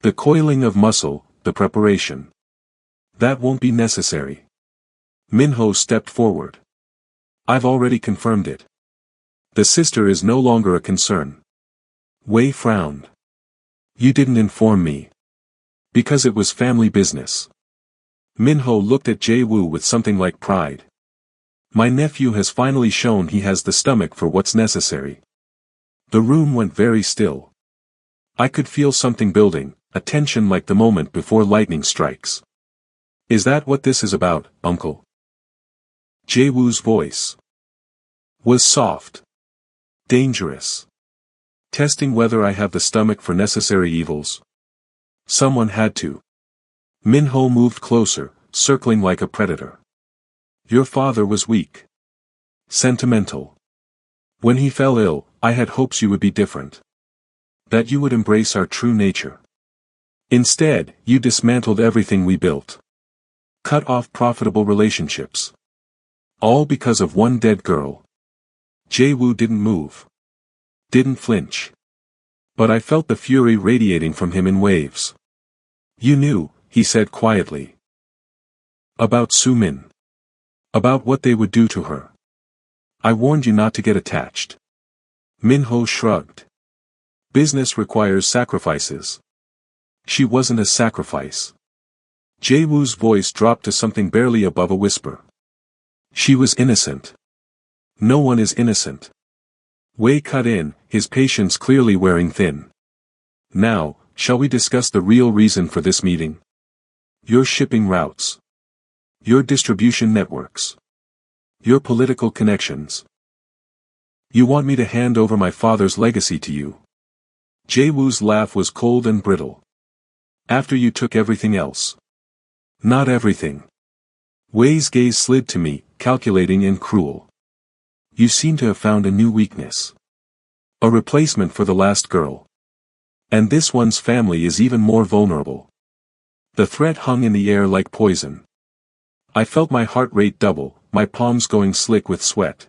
Speaker 1: The coiling of muscle, the preparation. That won't be necessary. Min-ho stepped forward. I've already confirmed it. The sister is no longer a concern. Wei frowned. You didn't inform me. Because it was family business. Min-ho looked at Jae-woo with something like pride. My nephew has finally shown he has the stomach for what's necessary. The room went very still. I could feel something building, a tension like the moment before lightning strikes. Is that what this is about, uncle? Jae-woo's voice was soft. Dangerous. Testing whether I have the stomach for necessary evils. Someone had to. Minho moved closer, circling like a predator. Your father was weak. Sentimental. When he fell ill, I had hopes you would be different. That you would embrace our true nature. Instead, you dismantled everything we built. Cut off profitable relationships. All because of one dead girl. Jae-woo didn't move. Didn't flinch. But I felt the fury radiating from him in waves. You knew, he said quietly. About Su-min. About what they would do to her. I warned you not to get attached. Minho shrugged. Business requires sacrifices. She wasn't a sacrifice. Jae-woo's voice dropped to something barely above a whisper. She was innocent. No one is innocent. Wei cut in, his patience clearly wearing thin. Now, shall we discuss the real reason for this meeting? Your shipping routes. Your distribution networks. Your political connections. You want me to hand over my father's legacy to you? Jae-woo's laugh was cold and brittle. After you took everything else. Not everything. Wei's gaze slid to me, calculating and cruel. You seem to have found a new weakness. A replacement for the last girl. And this one's family is even more vulnerable. The threat hung in the air like poison. I felt my heart rate double, my palms going slick with sweat.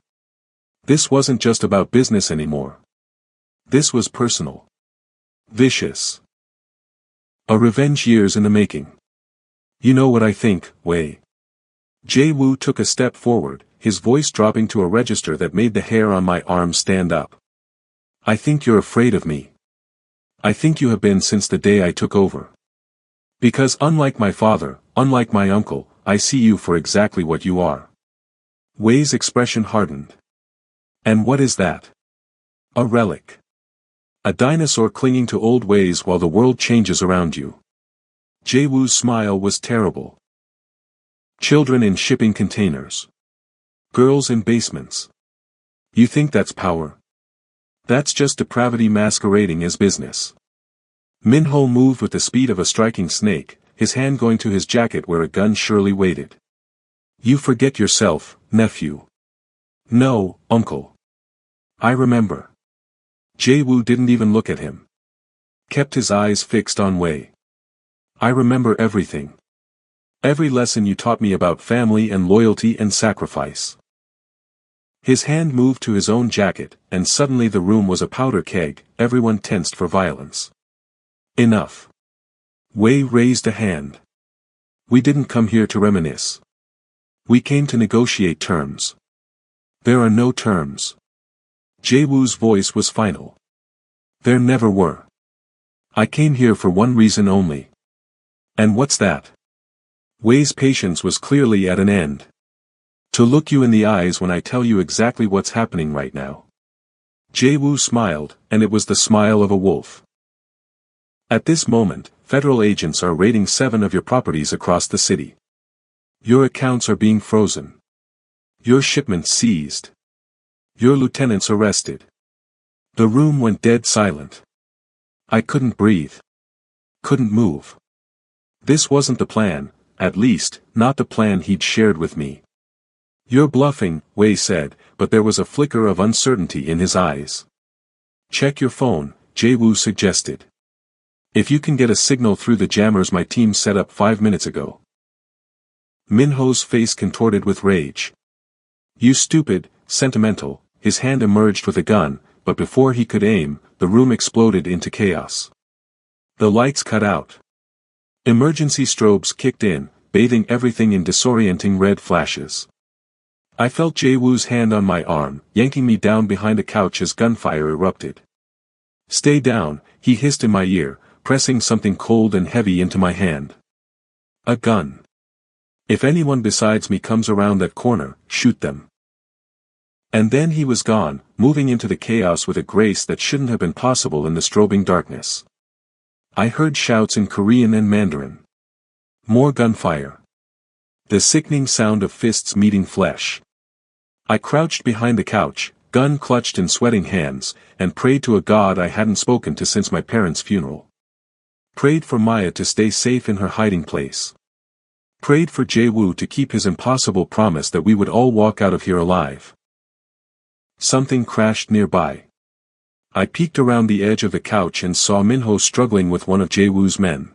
Speaker 1: This wasn't just about business anymore. This was personal. Vicious. A revenge years in the making. You know what I think, Wei. Jae-woo took a step forward, his voice dropping to a register that made the hair on my arm stand up. I think you're afraid of me. I think you have been since the day I took over. Because unlike my father, unlike my uncle, I see you for exactly what you are. Wei's expression hardened. And what is that? A relic. A dinosaur clinging to old ways while the world changes around you. Jae-woo's smile was terrible. Children in shipping containers. Girls in basements. You think that's power? That's just depravity masquerading as business. Minho moved with the speed of a striking snake, his hand going to his jacket where a gun surely waited. You forget yourself, nephew. No, uncle. I remember. Jae-woo didn't even look at him. Kept his eyes fixed on Wei. I remember everything. Every lesson you taught me about family and loyalty and sacrifice. His hand moved to his own jacket, and suddenly the room was a powder keg, everyone tensed for violence. Enough. Wei raised a hand. We didn't come here to reminisce. We came to negotiate terms. There are no terms. Jae-woo's voice was final. There never were. I came here for one reason only. And what's that? Wei's patience was clearly at an end. To look you in the eyes when I tell you exactly what's happening right now. Jae-woo smiled, and it was the smile of a wolf. At this moment, federal agents are raiding 7 of your properties across the city. Your accounts are being frozen. Your shipments seized. Your lieutenants arrested. The room went dead silent. I couldn't breathe. Couldn't move. This wasn't the plan, at least, not the plan he'd shared with me. You're bluffing, Wei said, but there was a flicker of uncertainty in his eyes. Check your phone, Jae-woo suggested. If you can get a signal through the jammers my team set up 5 minutes ago. Minho's face contorted with rage. You stupid, sentimental, his hand emerged with a gun, but before he could aim, the room exploded into chaos. The lights cut out. Emergency strobes kicked in, bathing everything in disorienting red flashes. I felt Jae-woo's hand on my arm, yanking me down behind a couch as gunfire erupted. Stay down, he hissed in my ear, pressing something cold and heavy into my hand. A gun. If anyone besides me comes around that corner, shoot them. And then he was gone, moving into the chaos with a grace that shouldn't have been possible in the strobing darkness. I heard shouts in Korean and Mandarin. More gunfire. The sickening sound of fists meeting flesh. I crouched behind the couch, gun clutched in sweating hands, and prayed to a God I hadn't spoken to since my parents' funeral. Prayed for Maya to stay safe in her hiding place. Prayed for Jae-woo to keep his impossible promise that we would all walk out of here alive. Something crashed nearby. I peeked around the edge of the couch and saw Minho struggling with one of Jae-woo's men.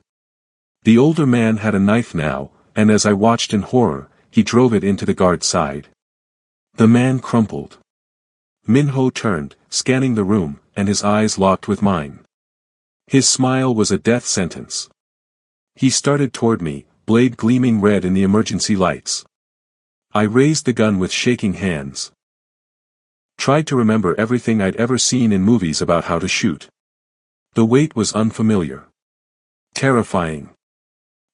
Speaker 1: The older man had a knife now, and as I watched in horror, he drove it into the guard's side. The man crumpled. Minho turned, scanning the room, and his eyes locked with mine. His smile was a death sentence. He started toward me, blade gleaming red in the emergency lights. I raised the gun with shaking hands. Tried to remember everything I'd ever seen in movies about how to shoot. The weight was unfamiliar. Terrifying.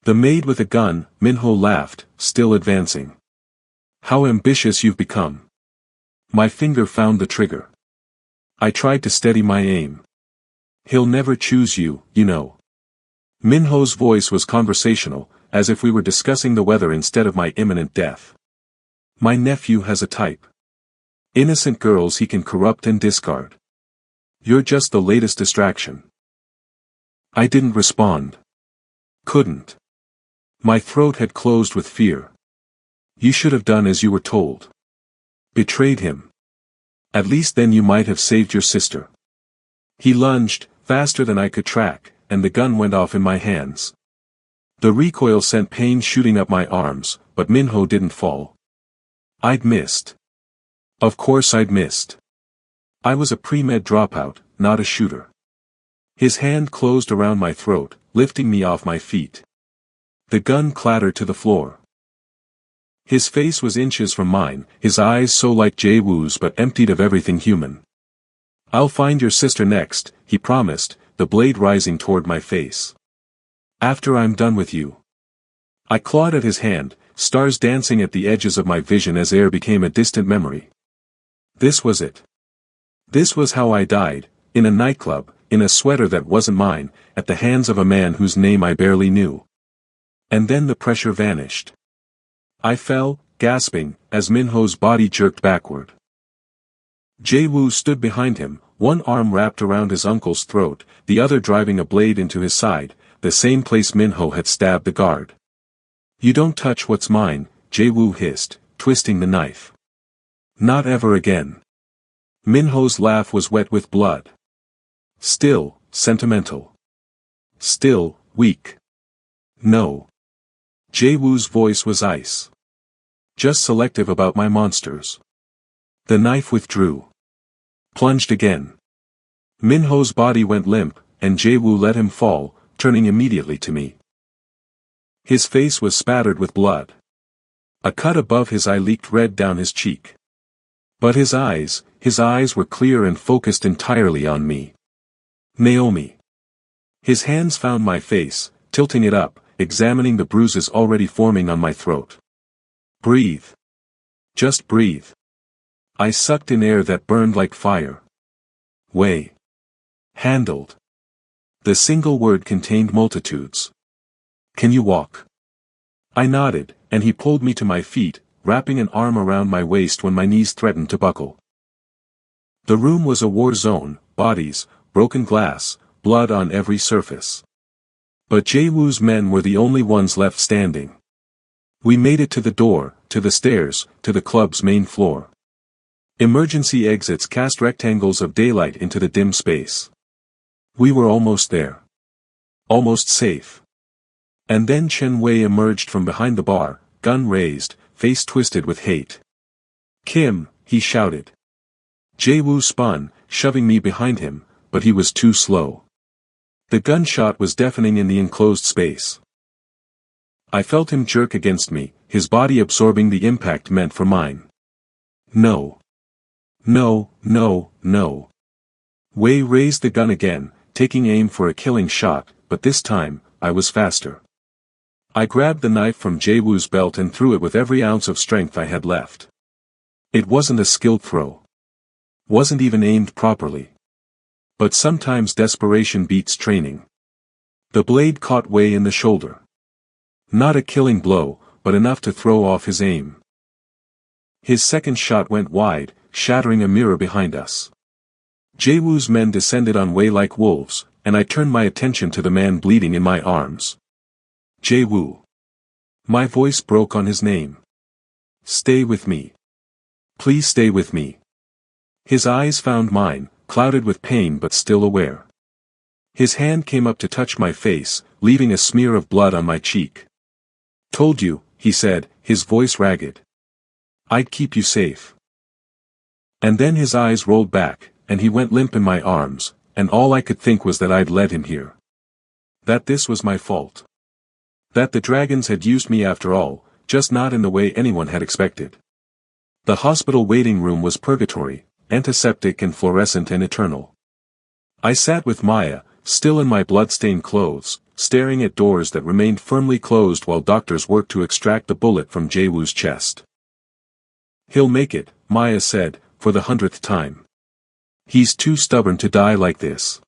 Speaker 1: The maid with a gun, Minho laughed, still advancing. How ambitious you've become. My finger found the trigger. I tried to steady my aim. He'll never choose you, you know. Minho's voice was conversational, as if we were discussing the weather instead of my imminent death. My nephew has a type. Innocent girls he can corrupt and discard. You're just the latest distraction. I didn't respond. Couldn't. My throat had closed with fear. You should have done as you were told. Betrayed him. At least then you might have saved your sister. He lunged, faster than I could track, and the gun went off in my hands. The recoil sent pain shooting up my arms, but Minho didn't fall. I'd missed. Of course I'd missed. I was a pre-med dropout, not a shooter. His hand closed around my throat, lifting me off my feet. The gun clattered to the floor. His face was inches from mine, his eyes so like Jae-woo's but emptied of everything human. I'll find your sister next, he promised, the blade rising toward my face. After I'm done with you. I clawed at his hand, stars dancing at the edges of my vision as air became a distant memory. This was it. This was how I died, in a nightclub, in a sweater that wasn't mine, at the hands of a man whose name I barely knew. And then the pressure vanished. I fell, gasping, as Minho's body jerked backward. Jae-woo stood behind him, one arm wrapped around his uncle's throat, the other driving a blade into his side, the same place Minho had stabbed the guard. You don't touch what's mine, Jae-woo hissed, twisting the knife. Not ever again. Minho's laugh was wet with blood. Still, sentimental. Still, weak. No. Jae-woo's voice was ice. Just selective about my monsters. The knife withdrew. Plunged again. Minho's body went limp, and Jae-woo let him fall, turning immediately to me. His face was spattered with blood. A cut above his eye leaked red down his cheek. But his eyes were clear and focused entirely on me. Naomi. His hands found my face, tilting it up, examining the bruises already forming on my throat. Breathe. Just breathe. I sucked in air that burned like fire. Way. Handled. The single word contained multitudes. Can you walk? I nodded, and he pulled me to my feet, wrapping an arm around my waist when my knees threatened to buckle. The room was a war zone, bodies, broken glass, blood on every surface. But Jae-woo's men were the only ones left standing. We made it to the door, to the stairs, to the club's main floor. Emergency exits cast rectangles of daylight into the dim space. We were almost there. Almost safe. And then Chen Wei emerged from behind the bar, gun raised, face twisted with hate. Kim, he shouted. Jae-woo spun, shoving me behind him, but he was too slow. The gunshot was deafening in the enclosed space. I felt him jerk against me, his body absorbing the impact meant for mine. No. No, no, no. Wei raised the gun again, taking aim for a killing shot, but this time, I was faster. I grabbed the knife from Jae-woo's belt and threw it with every ounce of strength I had left. It wasn't a skilled throw. Wasn't even aimed properly. But sometimes desperation beats training. The blade caught Wei in the shoulder. Not a killing blow, but enough to throw off his aim. His second shot went wide, shattering a mirror behind us. Jae-woo's men descended on Wei like wolves, and I turned my attention to the man bleeding in my arms. Jae-woo. My voice broke on his name. Stay with me. Please stay with me. His eyes found mine, clouded with pain but still aware. His hand came up to touch my face, leaving a smear of blood on my cheek. Told you, he said, his voice ragged. I'd keep you safe. And then his eyes rolled back, and he went limp in my arms, and all I could think was that I'd led him here. That this was my fault. That the dragons had used me after all, just not in the way anyone had expected. The hospital waiting room was purgatory, antiseptic and fluorescent and eternal. I sat with Maya, still in my blood-stained clothes, staring at doors that remained firmly closed while doctors worked to extract the bullet from Jae-woo's chest. He'll make it, Maya said, for the 100th time. He's too stubborn to die like this.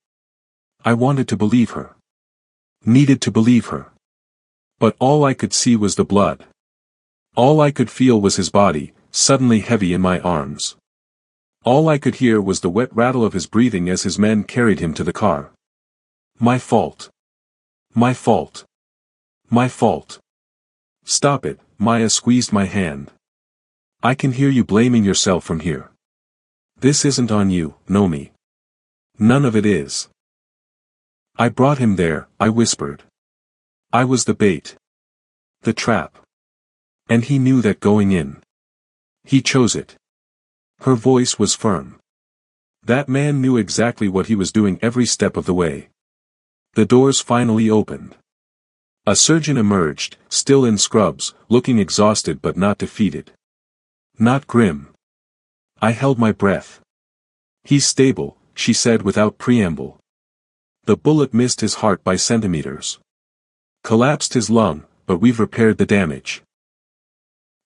Speaker 1: I wanted to believe her. Needed to believe her. But all I could see was the blood. All I could feel was his body, suddenly heavy in my arms. All I could hear was the wet rattle of his breathing as his men carried him to the car. My fault. My fault. My fault. Stop it, Maya squeezed my hand. I can hear you blaming yourself from here. This isn't on you, Nomi. None of it is. I brought him there, I whispered. I was the bait. The trap. And he knew that going in. He chose it. Her voice was firm. That man knew exactly what he was doing every step of the way. The doors finally opened. A surgeon emerged, still in scrubs, looking exhausted but not defeated. Not grim. I held my breath. He's stable, she said without preamble. The bullet missed his heart by centimeters. Collapsed his lung, but we've repaired the damage.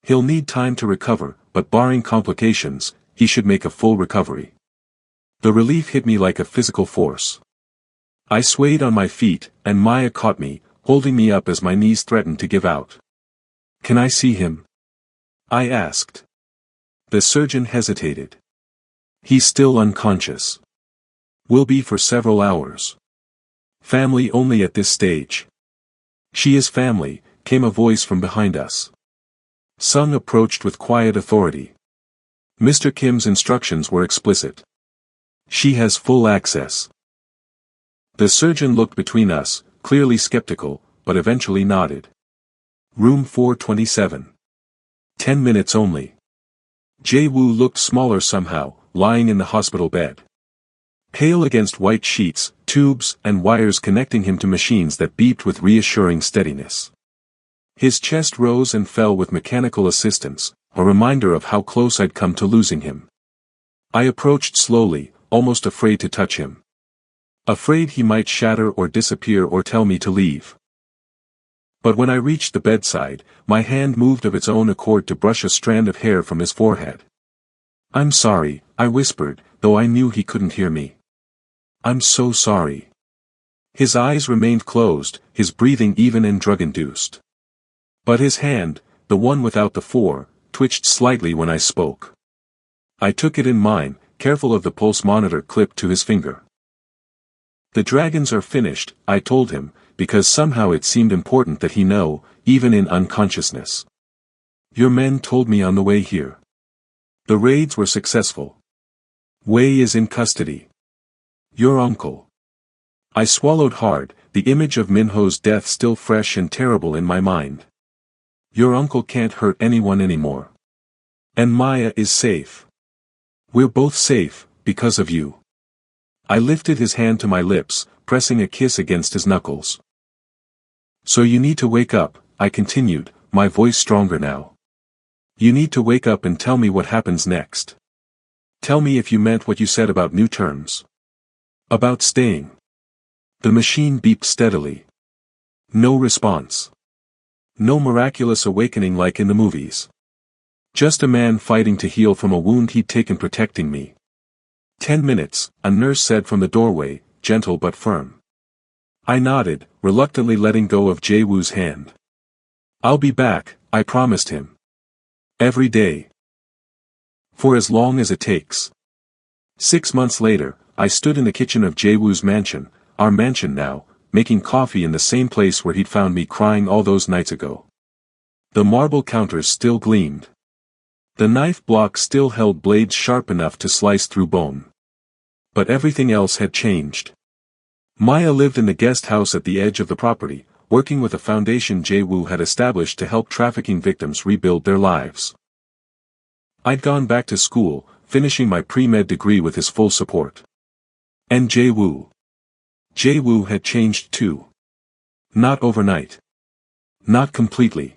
Speaker 1: He'll need time to recover, but barring complications, he should make a full recovery. The relief hit me like a physical force. I swayed on my feet, and Maya caught me, holding me up as my knees threatened to give out. Can I see him? I asked. The surgeon hesitated. He's still unconscious. Will be for several hours. Family only at this stage. She is family, came a voice from behind us. Sung approached with quiet authority. Mr. Kim's instructions were explicit. She has full access. The surgeon looked between us, clearly skeptical, but eventually nodded. Room 427. 10 minutes only. Jae-woo looked smaller somehow, lying in the hospital bed. Pale against white sheets, tubes and wires connecting him to machines that beeped with reassuring steadiness. His chest rose and fell with mechanical assistance, a reminder of how close I'd come to losing him. I approached slowly, almost afraid to touch him. Afraid he might shatter or disappear or tell me to leave. But when I reached the bedside, my hand moved of its own accord to brush a strand of hair from his forehead. I'm sorry, I whispered, though I knew he couldn't hear me. I'm so sorry. His eyes remained closed, his breathing even and drug-induced. But his hand, the one without the four, twitched slightly when I spoke. I took it in mine, careful of the pulse monitor clipped to his finger. The dragons are finished, I told him, because somehow it seemed important that he know, even in unconsciousness. Your men told me on the way here. The raids were successful. Wei is in custody. Your uncle. I swallowed hard, the image of Minho's death still fresh and terrible in my mind. Your uncle can't hurt anyone anymore. And Maya is safe. We're both safe, because of you. I lifted his hand to my lips, pressing a kiss against his knuckles. So you need to wake up, I continued, my voice stronger now. You need to wake up and tell me what happens next. Tell me if you meant what you said about new terms. About staying. The machine beeped steadily. No response. No miraculous awakening like in the movies. Just a man fighting to heal from a wound he'd taken protecting me. 10 minutes, a nurse said from the doorway, gentle but firm. I nodded, reluctantly letting go of Jae-woo's hand. I'll be back, I promised him. Every day. For as long as it takes. 6 months later, I stood in the kitchen of Jae-woo's mansion, our mansion now, making coffee in the same place where he'd found me crying all those nights ago. The marble counters still gleamed. The knife block still held blades sharp enough to slice through bone. But everything else had changed. Maya lived in the guest house at the edge of the property, working with a foundation Jae-woo had established to help trafficking victims rebuild their lives. I'd gone back to school, finishing my pre-med degree with his full support. And Jae-woo. Jae-woo had changed too. Not overnight. Not completely.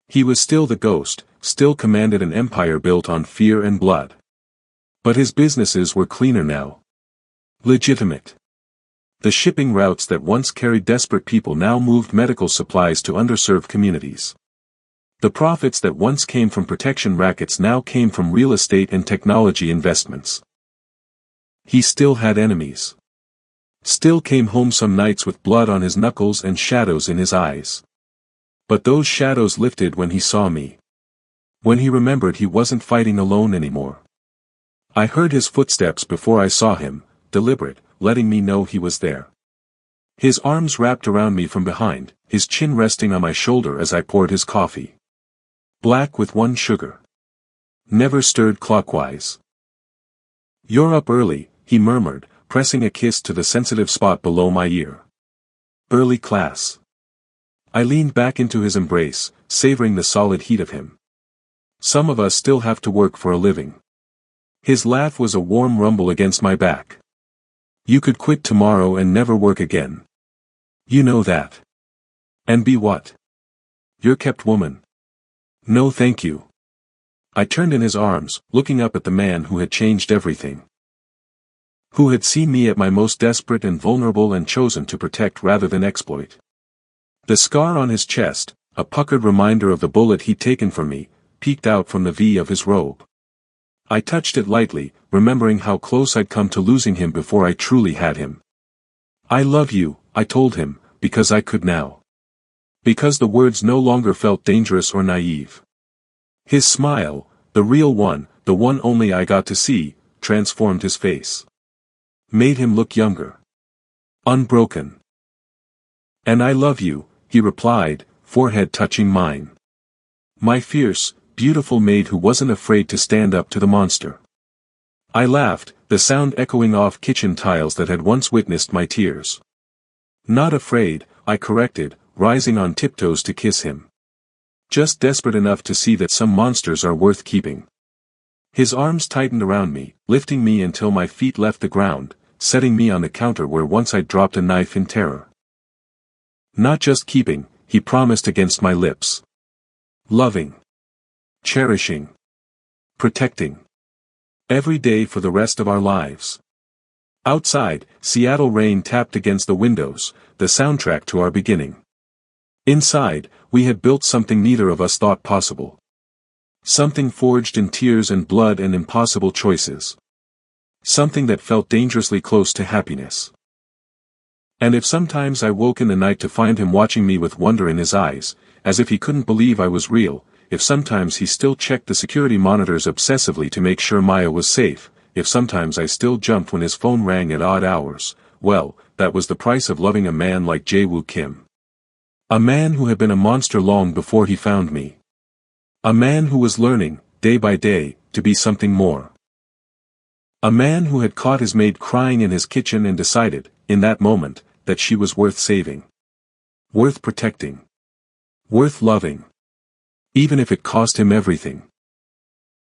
Speaker 1: He was still the ghost, still commanded an empire built on fear and blood. But his businesses were cleaner now. Legitimate. The shipping routes that once carried desperate people now moved medical supplies to underserved communities. The profits that once came from protection rackets now came from real estate and technology investments. He still had enemies. Still came home some nights with blood on his knuckles and shadows in his eyes. But those shadows lifted when he saw me. When he remembered he wasn't fighting alone anymore. I heard his footsteps before I saw him, deliberate, letting me know he was there. His arms wrapped around me from behind, his chin resting on my shoulder as I poured his coffee. Black with one sugar. Never stirred clockwise. "You're up early," he murmured, pressing a kiss to the sensitive spot below my ear. "Early class." I leaned back into his embrace, savoring the solid heat of him. "Some of us still have to work for a living." His laugh was a warm rumble against my back. "You could quit tomorrow and never work again. You know that. And be what? Your kept woman." "No thank you." I turned in his arms, looking up at the man who had changed everything. Who had seen me at my most desperate and vulnerable and chosen to protect rather than exploit. The scar on his chest, a puckered reminder of the bullet he'd taken from me, peeked out from the V of his robe. I touched it lightly, remembering how close I'd come to losing him before I truly had him. "I love you," I told him, because I could now. Because the words no longer felt dangerous or naive. His smile, the real one, the one only I got to see, transformed his face. Made him look younger. Unbroken. "And I love you," he replied, forehead touching mine. My fierce, beautiful maid who wasn't afraid to stand up to the monster. I laughed, the sound echoing off kitchen tiles that had once witnessed my tears. "Not afraid," I corrected, rising on tiptoes to kiss him. Just desperate enough to see that some monsters are worth keeping. His arms tightened around me, lifting me until my feet left the ground, setting me on the counter where once I'd dropped a knife in terror. Not just keeping, he promised against my lips. Loving. Cherishing. Protecting. Every day for the rest of our lives. Outside, Seattle rain tapped against the windows, the soundtrack to our beginning. Inside, we had built something neither of us thought possible. Something forged in tears and blood and impossible choices. Something that felt dangerously close to happiness. And if sometimes I woke in the night to find him watching me with wonder in his eyes, as if he couldn't believe I was real, if sometimes he still checked the security monitors obsessively to make sure Maya was safe, if sometimes I still jumped when his phone rang at odd hours, well, that was the price of loving a man like Jae-woo Kim. A man who had been a monster long before he found me. A man who was learning, day by day, to be something more. A man who had caught his maid crying in his kitchen and decided, in that moment, that she was worth saving. Worth protecting. Worth loving. Even if it cost him everything.